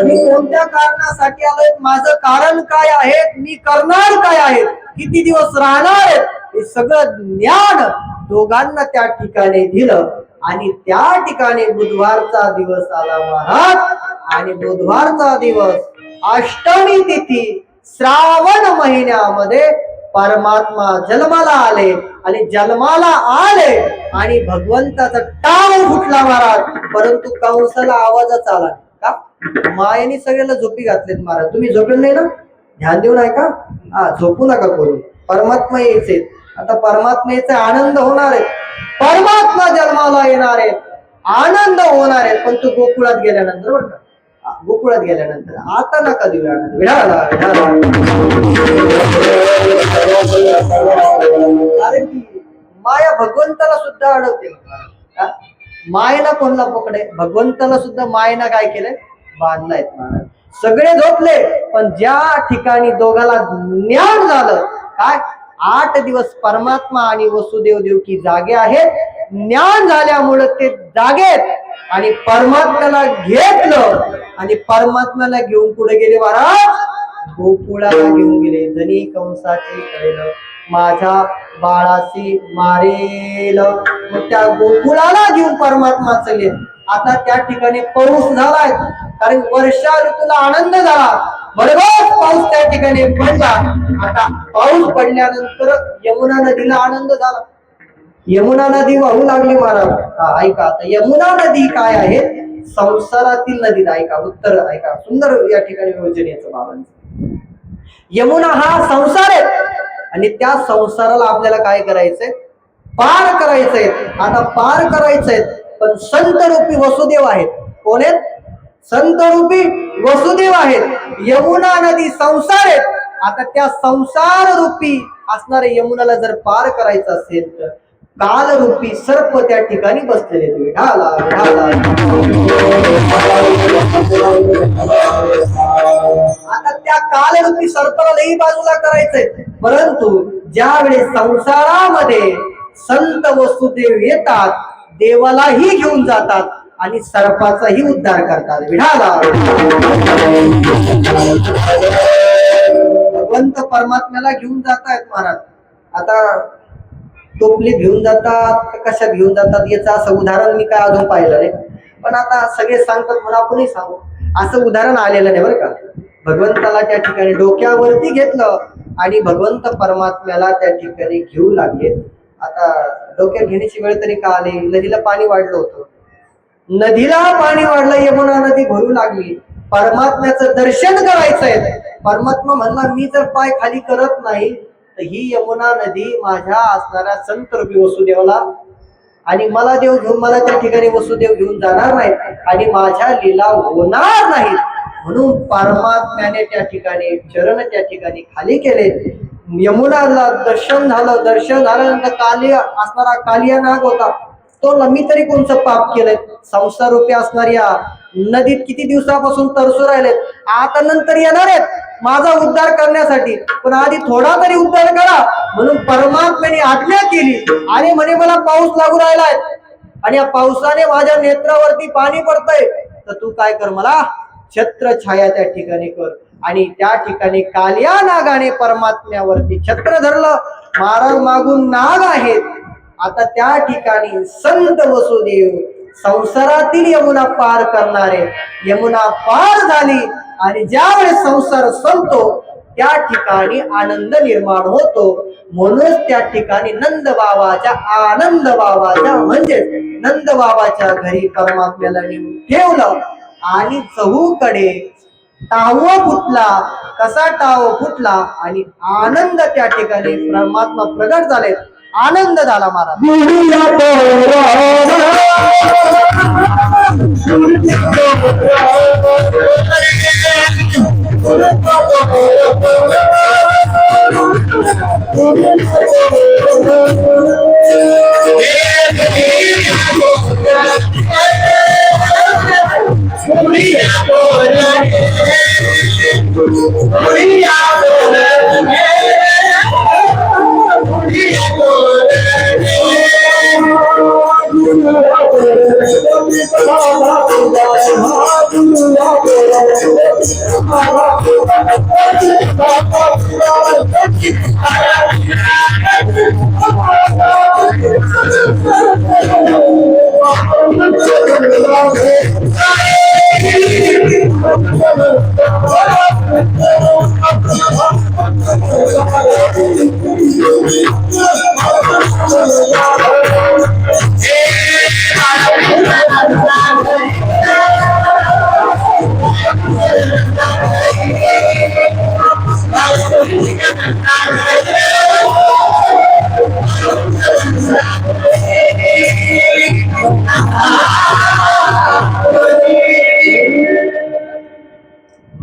मी कोणत्या कारणासाठी आलोय, माझं कारण काय आहे, मी करणार काय आहे, किती दिवस राहणार आहेत, हे सगळं ज्ञान दोघांना त्या ठिकाणी दिलं. आणि त्या ठिकाणी बुधवारचा दिवस आला महाराज. आणि बुधवारचा दिवस अष्टमी तिथी श्रावण महिन्यामध्ये परमात्मा जन्माला आले. आणि जन्माला आले आणि भगवंताचा टाळ फुटला महाराज. परंतु कंसाला आवाजच आला का मायेने सगळ्याला झोपी घातलेत महाराज. तुम्ही झोपले नाही ना, ध्यान देऊ नका. झोपू नका कोणी. परमात्मा यायचे. आता परमात्मेचा आनंद होणार आहे. परमात्मा जन्माला येणार आहे, आनंद होणार आहे. पण तू गोकुळात गेल्यानंतर बरं का, गोकुळात गेल्यानंतर आता नका देऊ. अरे माया भगवंताला सुद्धा अडवते. मायेला कोणला पकडे, भगवंताला सुद्धा मायेला काय केलंय, बांधलाय. सगळे झोपले पण ज्या ठिकाणी दोघाला ज्ञान झालं काय, 8 दिवस परमात्मा आणि वसुदेव देवकी जागे आहेत. ज्ञान झाल्यामुळे ते जागेत आणि परमात्म्याला घेतलं. आणि परमात्म्याला घेऊन पुढे गेले महाराज, गोकुळाला घेऊन गेले. जणी कंसाची कळेल माझ्या बाळाशी मारेल. मग त्या गोकुळाला घेऊन परमात्मा चले. आता त्या ठिकाणी पाऊस झालाय, कारण वर्षा ऋतूला आनंद झाला. बरोबर पाऊस त्या ठिकाणी पडला. आता पाऊस पडल्यानंतर यमुना नदीला आनंद झाला. यमुना नदी वाहू लागली महाराज. ऐका आता यमुना नदी काय आहे, संसारातील नदी. ऐका उत्तर ऐका, सुंदर या ठिकाणी योजनेचं बाबांचं. यमुना हा संसार आहे आणि त्या संसाराला आपल्याला काय करायचंय, पार करायचंय. आता पार करायचंय पण संत रूपी वसुदेव आहेत. कोण आहेत, संत रूपी वसुदेव आहेत. यमुना नदी संसार आहेत. आता त्या संसार रूपी असणाऱ्या यमुनाला जर पार करायचं असेल तर कालरूपी सर्प त्या ठिकाणी बसलेले. तुम्ही आता त्या कालरूपी सर्पाला लई बाजूला करायचंय. परंतु ज्यावेळी संसारामध्ये संत वसुदेव येतात, देवालाही घेऊन जातात आणि सर्पाचाही उद्धार करतात. भगवंत परमात्म्याला घेऊन जातायत महाराज. आता टोपली घेऊन जातात, कशा घेऊन जातात याचं असं उदाहरण मी काय अजून पाहिलं नाही. पण आता सगळे सांगतात म्हणून आपणही सांगू. असं उदाहरण आलेलं नाही बरं का. भगवंताला त्या ठिकाणी डोक्यावरती घेतलं आणि भगवंत परमात्म्याला त्या ठिकाणी घेऊ लागले. आता डोक्यात घेण्याची वेळ तरी का आली? नदीला पाणी वाढलं होतं. नदीला पाणी वाढलं, यमुना नदी भरू लागली. परमात्म्याचं दर्शन करायचंय. परमात्मा म्हणला मी जर पाय खाली करत नाही तर ही यमुना नदी माझ्या असणाऱ्या संत रूपी वसुदेवाला आणि मला देव घेऊन मला त्या ठिकाणी वसुदेव घेऊन जाणार नाही आणि माझ्या लीला होणार नाही. म्हणून परमात्म्याने त्या ठिकाणी चरण त्या ठिकाणी खाली केले. यमुनाला दर्शन झालं. दर्शन झाल्यानंतर असणारा कालिया नाग होता. तो मी तरी कोणचं पाप केलंय? संसार रूपी असणाऱ्या नदीत किती दिवसापासून तरसू राहिलेत. आता नंतर येणार आहेत माझा उद्धार करण्यासाठी, पण आधी थोडा तरी उद्धार करा. म्हणून परमात्म्याने आज्ञा केली आणि म्हणे मला पाऊस लागू राहिलाय आणि या पावसाने माझ्या नेत्रावरती पाणी पडतंय, तर तू काय कर, मला छत्र छाया त्या ठिकाणी कर. आणि त्या ठिकाणी कालिया नागाने परमात्म्यावरती छत्र धरलं. महाराज मागून नाग आहेत. आता त्या ठिकाणी संत वसुदेव संसारातील यमुना पार करणारे यमुना पार झाली आणि ज्यावेळेस संसार संपतो त्या ठिकाणी आनंद निर्माण होतो. म्हणूनच त्या ठिकाणी नंद बाबाच्या आनंद बाबाच्या म्हणजे नंद बाबाच्या घरी परमात्म्याला नेऊन ठेवलं आणि चहूकडे टाव फुटला. कसा टाव फुटला आणि आनंद त्या ठिकाणी परमात्मा प्रगट झाले. आनंद झाला महाराज.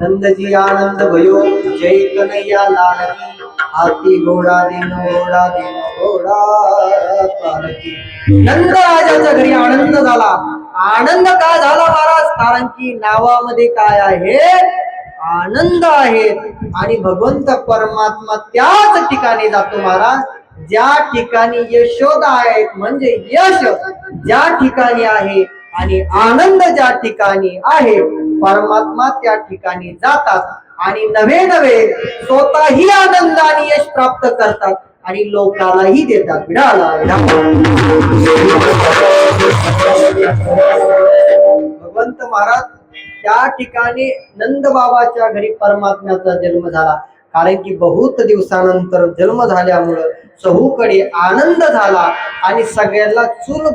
नंदजी आनंद भयो जय कन्हैया लाडकी हाती घोडा दिन घोडा पालकी. नंद राजाच्या घरी आनंद झाला. आनंद का झाला महाराज? कारण की नावामध्ये काय आहे? आनंद आहे. आणि भगवंत परमात्मा त्याच ठिकाणी जातो महाराज ज्या ठिकाणी यशोदा आहेत, म्हणजे यश ज्या ठिकाणी आहे आणि आनंद ज्या ठिकाणी आहे परमात्मा त्या ठिकाणी जातात आणि नवे नवे स्वतःही आनंद आणि यश प्राप्त करतात आणि लोकांनाही देतात. भगवंत महाराज त्या ठिकाणी नंद बाबाच्या घरी परमात्म्याचा जन्म झाला. कारण की बहुत दिवसानंतर जन्म झाल्यामुळं चहूकडे आनंद झाला आणि सगळ्यांना चूल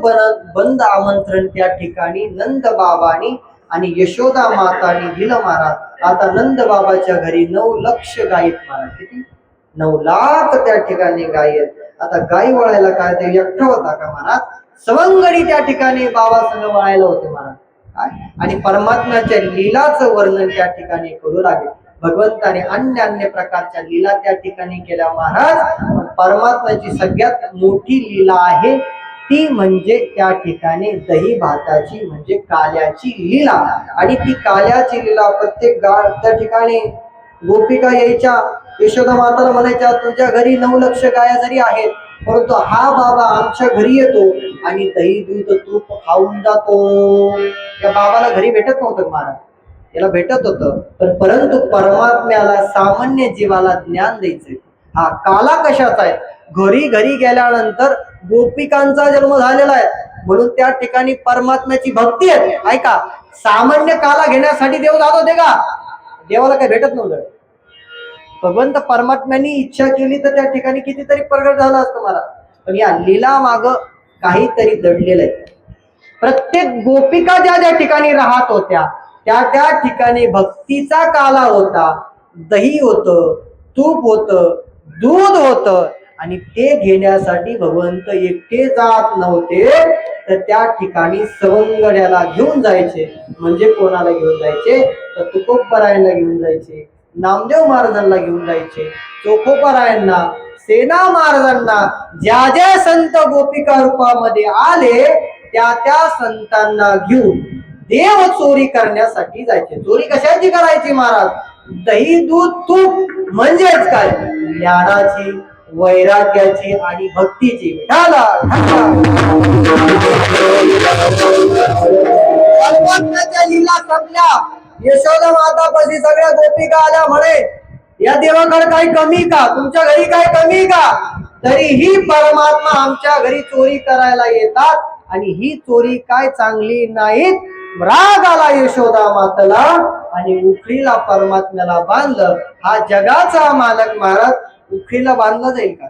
बंद आमंत्रण त्या ठिकाणी नंद बाबांनी आणि यशोदा मातानी दिलं महाराज. आता नंद बाबाच्या घरी 9 लक्ष गायी महाराज. किती? 9 लाख त्या ठिकाणी गायी आहेत. आता गायी वळायला काय ते एकटा होता का महाराज? सवंगडी त्या ठिकाणी बाबा संग वळायला होते महाराज. आणि परमात्म्याच्या लीलाचं वर्णन त्या ठिकाणी करू लागले. भगवंताने अन्य प्रकारच्या लीला त्या ठिकाणी केल्या महाराज. परमात्म्याची सगळ्यात मोठी लीला आहे ती म्हणजे त्या ठिकाणी दही भाताची म्हणजे काल्याची लीला. आणि ती काल्याची लीला प्रत्येक त्या ठिकाणी गोपिका यायच्या, यशोदा माताला म्हणायच्या तुझ्या घरी 9 लक्ष गाया जरी आहेत परंतु हा बाबा आमच्या घरी येतो आणि दही दूध तूप खाऊन जातो. त्या बाबाला घरी भेटत नव्हतं महाराज, त्याला भेटत होतं पण परंतु परमात्म्याला सामान्य जीवाला ज्ञान द्यायचंय. हा काला कशाचा आहे? घरी घरी गेल्यानंतर गोपिकांचा जन्म झालेला आहे म्हणून त्या ठिकाणी परमात्म्याची भक्ती आहे. ऐका, सामान्य काला घेण्यासाठी देव जात होते का? देवाला काही भेटत नव्हतं. भगवंत परमात्म्याने इच्छा केली तर त्या ठिकाणी कितीतरी प्रगट झाला असतं महाराज. पण या लीला माग काहीतरी दडलेलं आहे. प्रत्येक गोपिका ज्या ज्या ठिकाणी राहत होत्या त्या त्या ठिकाणी भक्तीचा काला होता. दही होतं, तूप होतं, दूध होतं आणि ते घेण्यासाठी भगवंत एकटे जात नव्हते, तर त्या ठिकाणी सवंगड्याला घेऊन जायचे. म्हणजे कोणाला घेऊन जायचे? तर तुकोबरायांना घेऊन जायचे, नामदेव महाराजांना घेऊन जायचे, चोखोबरायांना, सेना महाराजांना. ज्या ज्या संत गोपिका रूपामध्ये आले त्या त्या संतांना घेऊन देव चोरी करण्यासाठी जायचे. चोरी कशाची करायची महाराज? दही दूध तूप म्हणजेच काय? ज्ञानाची, वैराग्याची आणि भक्तीची. लीला संपल्या. यशोदा मातापाशी सगळ्या गोपिका आल्या. म्हणे या देवाकडे काही कमी का? तुमच्या घरी काही कमी का? तरीही परमात्मा आमच्या घरी चोरी करायला येतात आणि ही चोरी काय चांगली नाहीत. राग आला यशोदा माताला आणि उखळीला परमात्म्याला बांधलं. हा जगाचा मालक महाराज उखळीला बांधला जाईल का?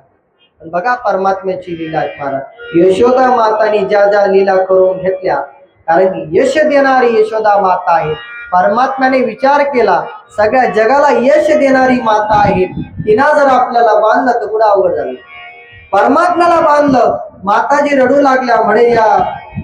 पण बघा परमात्म्याची लीला महाराज. यशोदा माताने ज्या ज्या लीला करून घेतल्या, कारण की यश देणारी यशोदा माता आहे. परमात्म्याने विचार केला सगळ्या जगाला यश देणारी माता आहे, तिना जर आपल्याला बांधलं तर कुठं अवघड झालं. परमात्म्याला बांधलं. माताजी रडू लागल्या. म्हणे या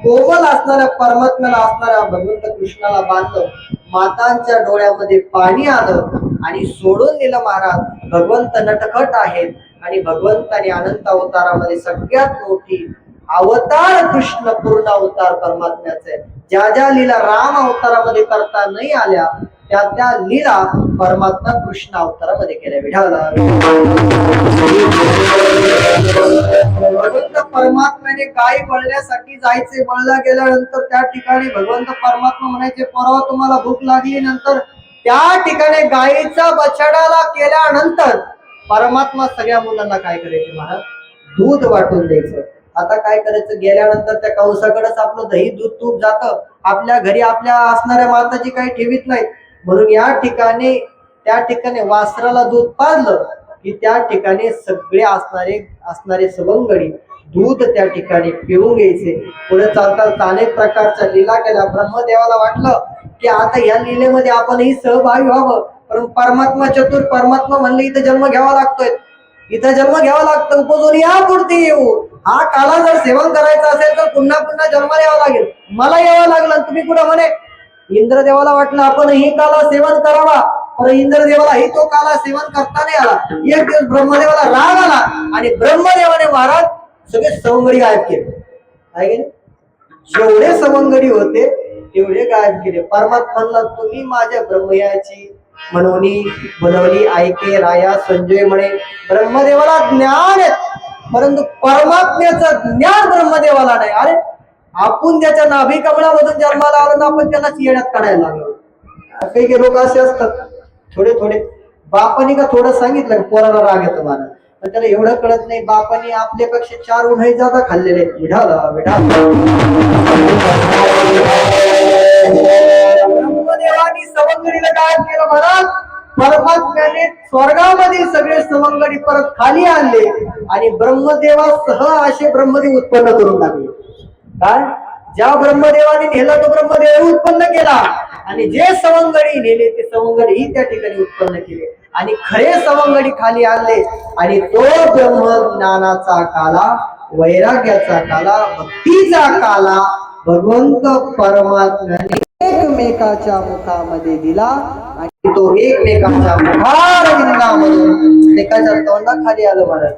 कोमल असणाऱ्या परमात्म्याला असणाऱ्या भगवंत कृष्णाला बांधलं. मातांच्या डोळ्यामध्ये पाणी आलं आणि सोडून दिलं महाराज. भगवंत नटखट आहेत आणि भगवंताने अनंत अवतारामध्ये सगळ्यात मोठी अवतार कृष्ण पूर्ण अवतार परमात्म्याचे. ज्या ज्या लीला राम अवतारामध्ये करता नाही आल्या त्या त्या लीला परमात्मा कृष्ण अवतारामध्ये केल्या. विठाला भगवंत परमात्म्याने गायी बळण्यासाठी जायचे. बळला गेल्यानंतर त्या ठिकाणी भगवंत परमात्मा म्हणायचे परवा तुम्हाला भूक लागली. नंतर त्या ठिकाणी गायीचा बछडाला केल्यानंतर परमात्मा सगळ्या मुलांना काय करायचे महाराज? दूध वाटून द्यायचं. आता काय करायचं? गेल्यानंतर त्या कंसाकडेच आपलं दही दूध तूप जातं. आपल्या घरी आपल्या असणाऱ्या माताची काही ठेवीत नाही. म्हणून या ठिकाणी त्या ठिकाणी वासराला दूध पाजलं की त्या ठिकाणी सगळे असणारे सवंगडी दूध त्या ठिकाणी पिऊन घ्यायचे. पुढे चालतात अनेक प्रकारच्या लीला केल्या. ब्रह्मदेवाला वाटलं की आता या लीलेमध्ये आपणही सहभागी व्हावं. पण परमात्मा चतुर. परमात्मा म्हणले इथं जन्म घ्यावा लागतोय, इथं जन्म घ्यावा लागतं. उपजून यापुरती येऊ. हा काला जर सेवन करायचं असेल तर पुन्हा पुन्हा जन्माला यावं लागेल. मला यावं लागलं. तुम्ही कुठं म्हणे? इंद्रदेवाला वाटलं आपण ही काला सेवन करावा, पण इंद्रदेवाला तो काला सेवन करता नाही आला. एक दिवस ब्रह्मदेवाला राग आला आणि ब्रह्मदेवाने महाराज सगळे सवंगडी गायब केले. काय केले? जेवढे सवंगडी होते तेवढे गायब केले. परमात्म्याला तुम्ही माझ्या ब्रह्मयाची म्हणून बनवली ऐके राया संजय म्हणे. ब्रह्मदेवाला ज्ञान आहे परंतु परमात्म्याचं ज्ञान ब्रह्मदेवाला नाही. अरे आपण त्याच्या नाभी कमळामधून जन्माला आलो ना आपण त्याला येण्यात काढायला लागलो. काही लोक असे असतात थोडे थोडे. बापाने का थोडं सांगितलं पोराला राग येतो मला, पण त्याला एवढं कळत नाही बापाने आपल्यापेक्षा 4 उन्हाळी जादा खाल्लेले. ब्रह्मदेवानी सवंगडीला काय केलं महाराज? परमात्म्याने स्वर्गामधील सगळे सवंगडी परत खाली आणले आणि ब्रह्मदेवासह असे ब्रह्मदेव उत्पन्न करून टाकले. काय? ज्या ब्रह्मदेवाने नेलं तो ब्रह्मदेव उत्पन्न केला आणि जे सवंगडी नेले ते सवंगडी ही त्या ठिकाणी उत्पन्न केले आणि खरे सवंगडी खाली आणले आणि तो ब्रह्मज्ञानाचा काला, वैराग्याचा काला, भक्तीचा काला भगवंत परमात्म्याने एकमेकाच्या मुखामध्ये दिला आणि तो एकमेकाच्या मुखारविंदामधून एकाच्या तोंडाखाली आलं महाराज.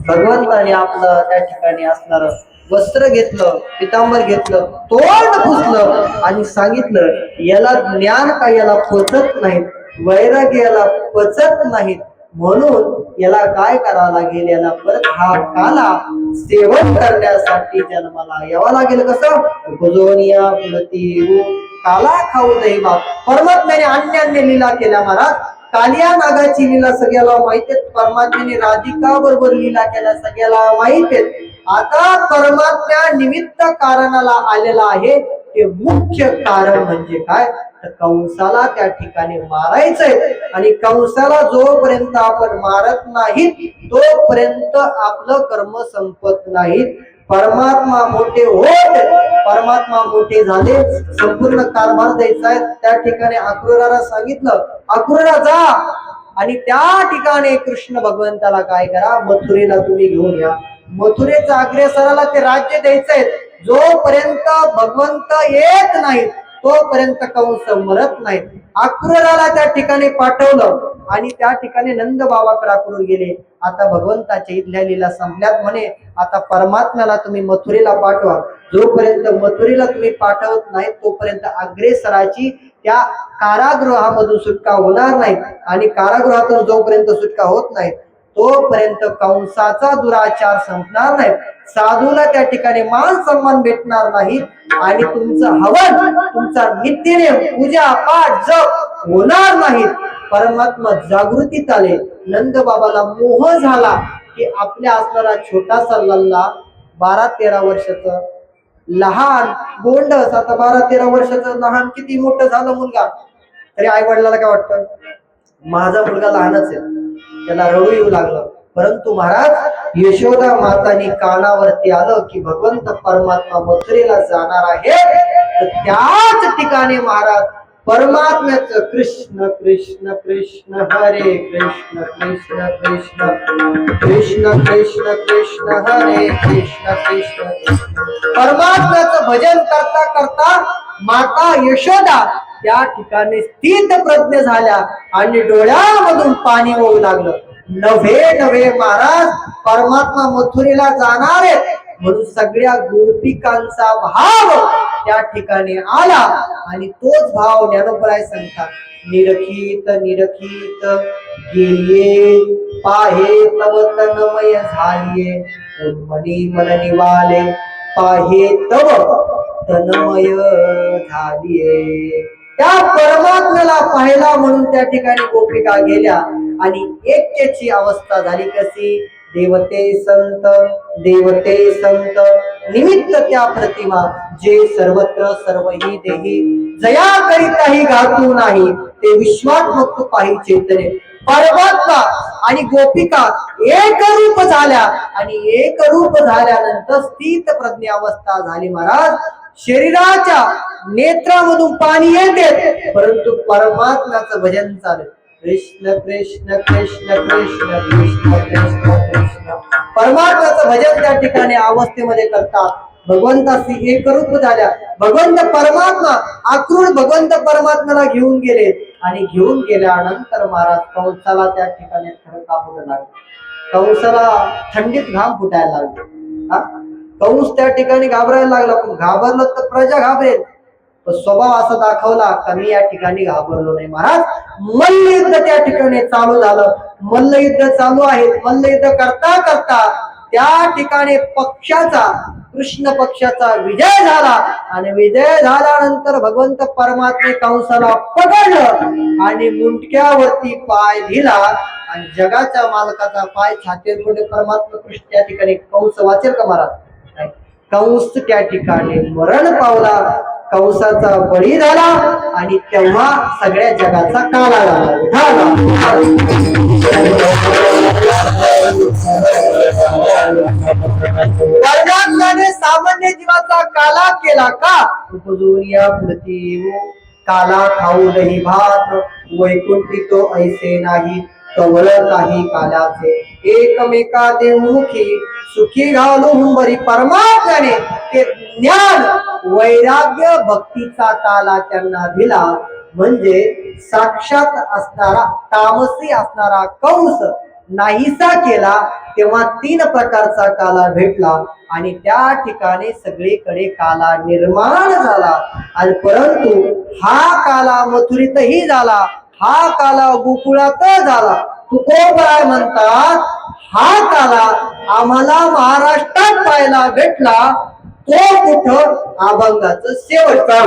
भगवंताने आपलं त्या ठिकाणी असणार वस्त्र घेतलं, पितांबर घेतलं, तोंड पुसलं आणि सांगितलं याला ज्ञान का याला पचत नाहीत, वैराग्य याला पचत नाहीत, म्हणून याला काय करावं लागेल? याला परत हा काला सेवन करण्यासाठी जन्माला यावं लागेल. कसं? भुजोनिया फुलती काला खाऊ दे बाप. परमात्म्याने अन्यान्य लीला केल्या महाराज. कालिया नागाची लीला सगळ्याला माहित आहे. परमात्म्याने राधिका बरोबर लीला केल्या सगळ्याला माहित आहे. आता परमात्म्या निमित्त कारणाला आलेला आहे. ते मुख्य कारण म्हणजे काय? तर कंसाला त्या ठिकाणी मारायचंय आणि कंसाला जोपर्यंत आपण मारत नाही तोपर्यंत आपलं कर्म संपत नाहीत. परमात्मा मोठे होत, परमात्मा मोठे झाले, संपूर्ण कारभार द्यायचा आहे. त्या ठिकाणी अक्रूराला सांगितलं, अक्रूरा जा आणि त्या ठिकाणी कृष्ण भगवंताला काय करा, मथुरेला तुम्ही घेऊन या. मथुरेच्या अग्रेसराला ते राज्य द्यायचंय. जोपर्यंत भगवंत येत नाही तोपर्यंत कंस मरत नाही. अक्रूराला त्या ठिकाणी पाठवलं आणि त्या ठिकाणी नंद बाबाकडे अक्रूर गेले. आता भगवंताच्या इथल्या लीला संपल्यात म्हणे, आता परमात्म्याला तुम्ही मथुरेला पाठवा. जोपर्यंत मथुरेला तुम्ही पाठवत नाही तोपर्यंत अग्रेसराची त्या कारागृहामधून सुटका होणार नाही आणि कारागृहातून जोपर्यंत सुटका होत नाही तोपर्यंत कंसाचा दुराचार संपणार नाही, साधूला त्या ठिकाणी मान सन्मान भेटणार नाही आणि तुमचं हवन, तुमचा नित्यनेम, पूजा पाठ जप होणार नाही. परमात्मा जागृतीत आले. नंद बाबाला मोह झाला की आपल्या असणारा छोटासा लल्ला 12-13 वर्षाचा लहान गोंडस, आता 12-13 वर्षाचं लहान किती मोठं झालं मुलगा तरी आई वडिलाला काय वाटतं, माझा मुलगा लहानच आहे, त्याला रडू येऊ लागलं. परंतु महाराज यशोदा मातानी कानावरती आलं की भगवंत परमात्मा मथुरेला जाणार आहे. तर त्याच ठिकाणी महाराज परमात्म्याचं कृष्ण कृष्ण कृष्ण हरे कृष्ण कृष्ण कृष्ण कृष्ण कृष्ण कृष्ण हरे कृष्ण कृष्ण परमात्म्याचं भजन करता करता माता यशोदा त्या ठिकाणी स्थित प्रज्ञ झाल्या आणि डोळ्यामधून पाणी होऊ लागलं. नव्हे महाराज परमात्मा मथुरेला जाणार आहे म्हणून सगळ्या गोपिकांचा भाव त्या ठिकाणी आला आणि तोच भाव ज्ञानोबराय सांगतात, निरखित निरखित गेलिये पाहे तव तन्मय झालिये, उन्मनी मन निवाले पाहे तव तन्मय झालिये. त्या परमात्म्याला पाहिला म्हणून त्या ठिकाणी गोपिका गेल्या आणि ऐक्याची अवस्था झाली. कशी? देवते संत निमित्त त्या प्रतिमा जे सर्वत्र सर्वही देही जया करिताही घातू नाही ते विश्वात्मक तू पाहि चैतन्य. परमात्मा आणि गोपिका एक रूप झाल्या आणि एक रूप झाल्यानंतर स्थित प्रज्ञ अवस्था झाली. महाराज शरीराच्या नेत्रामधून पाणी येते परंतु परमात्म्याचं भजन चालू. कृष्ण कृष्ण कृष्ण कृष्ण कृष्ण कृष्ण कृष्ण परमात्म्याचं भजन त्या ठिकाणी अवस्थेमध्ये करतात. भगवंताशी एकरूप झाल्या. भगवंत परमात्मा आक्रूर भगवंत परमात्म्याला घेऊन गेले आणि घेऊन गेल्यानंतर महाराज कंसाला त्या ठिकाणी थरकाप लागला. कंसाला थंडीत घाम फुटायला लागले. कंस त्या ठिकाणी घाबरायला लागला. पण घाबरलं तर प्रजा घाबरेल, स्वभाव असा दाखवला का मी या ठिकाणी घाबरलो नाही. महाराज मल्लयुद्ध त्या ठिकाणी चालू झालं. मल्लयुद्ध चालू आहे. मल्लयुद्ध करता करता त्या ठिकाणी पक्षाचा कृष्ण पक्षाचा विजय झाला आणि विजय झाल्यानंतर भगवंत परमात्मे कंसाला पकडलं आणि मुंडक्यावरती पाय दिला आणि जगाच्या मालकाचा पाय छातीवर पुढे परमात्मा कृष्ण त्या ठिकाणी कंस वाचेल का महाराज? कंस त्या ठिकाणी मरण पावला. कंसाचा बळी झाला आणि तेव्हा सगळ्या जगाचा काला झाला. परमात्म्याने सामान्य जीवाचा काला केला का? उपजून या पृथ्वी काला खाऊ दही भात वैकुंठी तो ऐसे नाही कवळ काही कालाचे एकमेका देवमुखी सुखी घालून बरी. परमात्म्याने ते ज्ञान वैराग्य भक्तीचा काला त्यांना दिला. म्हणजे साक्षात असणारा तामसी असणारा कंस नाहीसा केला तेव्हा 3 प्रकारचा काला भेटला आणि त्या ठिकाणी सगळीकडे काला निर्माण झाला. आणि परंतु हा काला मथुरीतही झाला, हा काला गोकुळात झाला. तुकोबराय म्हणतात हा काला आम्हाला महाराष्ट्रात पाहायला भेटला. तो कुठं? अभंगाचं शेवटचा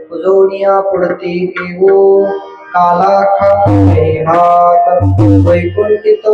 उपजोनिया पुढती देवो काला खाते हात वैकुंठित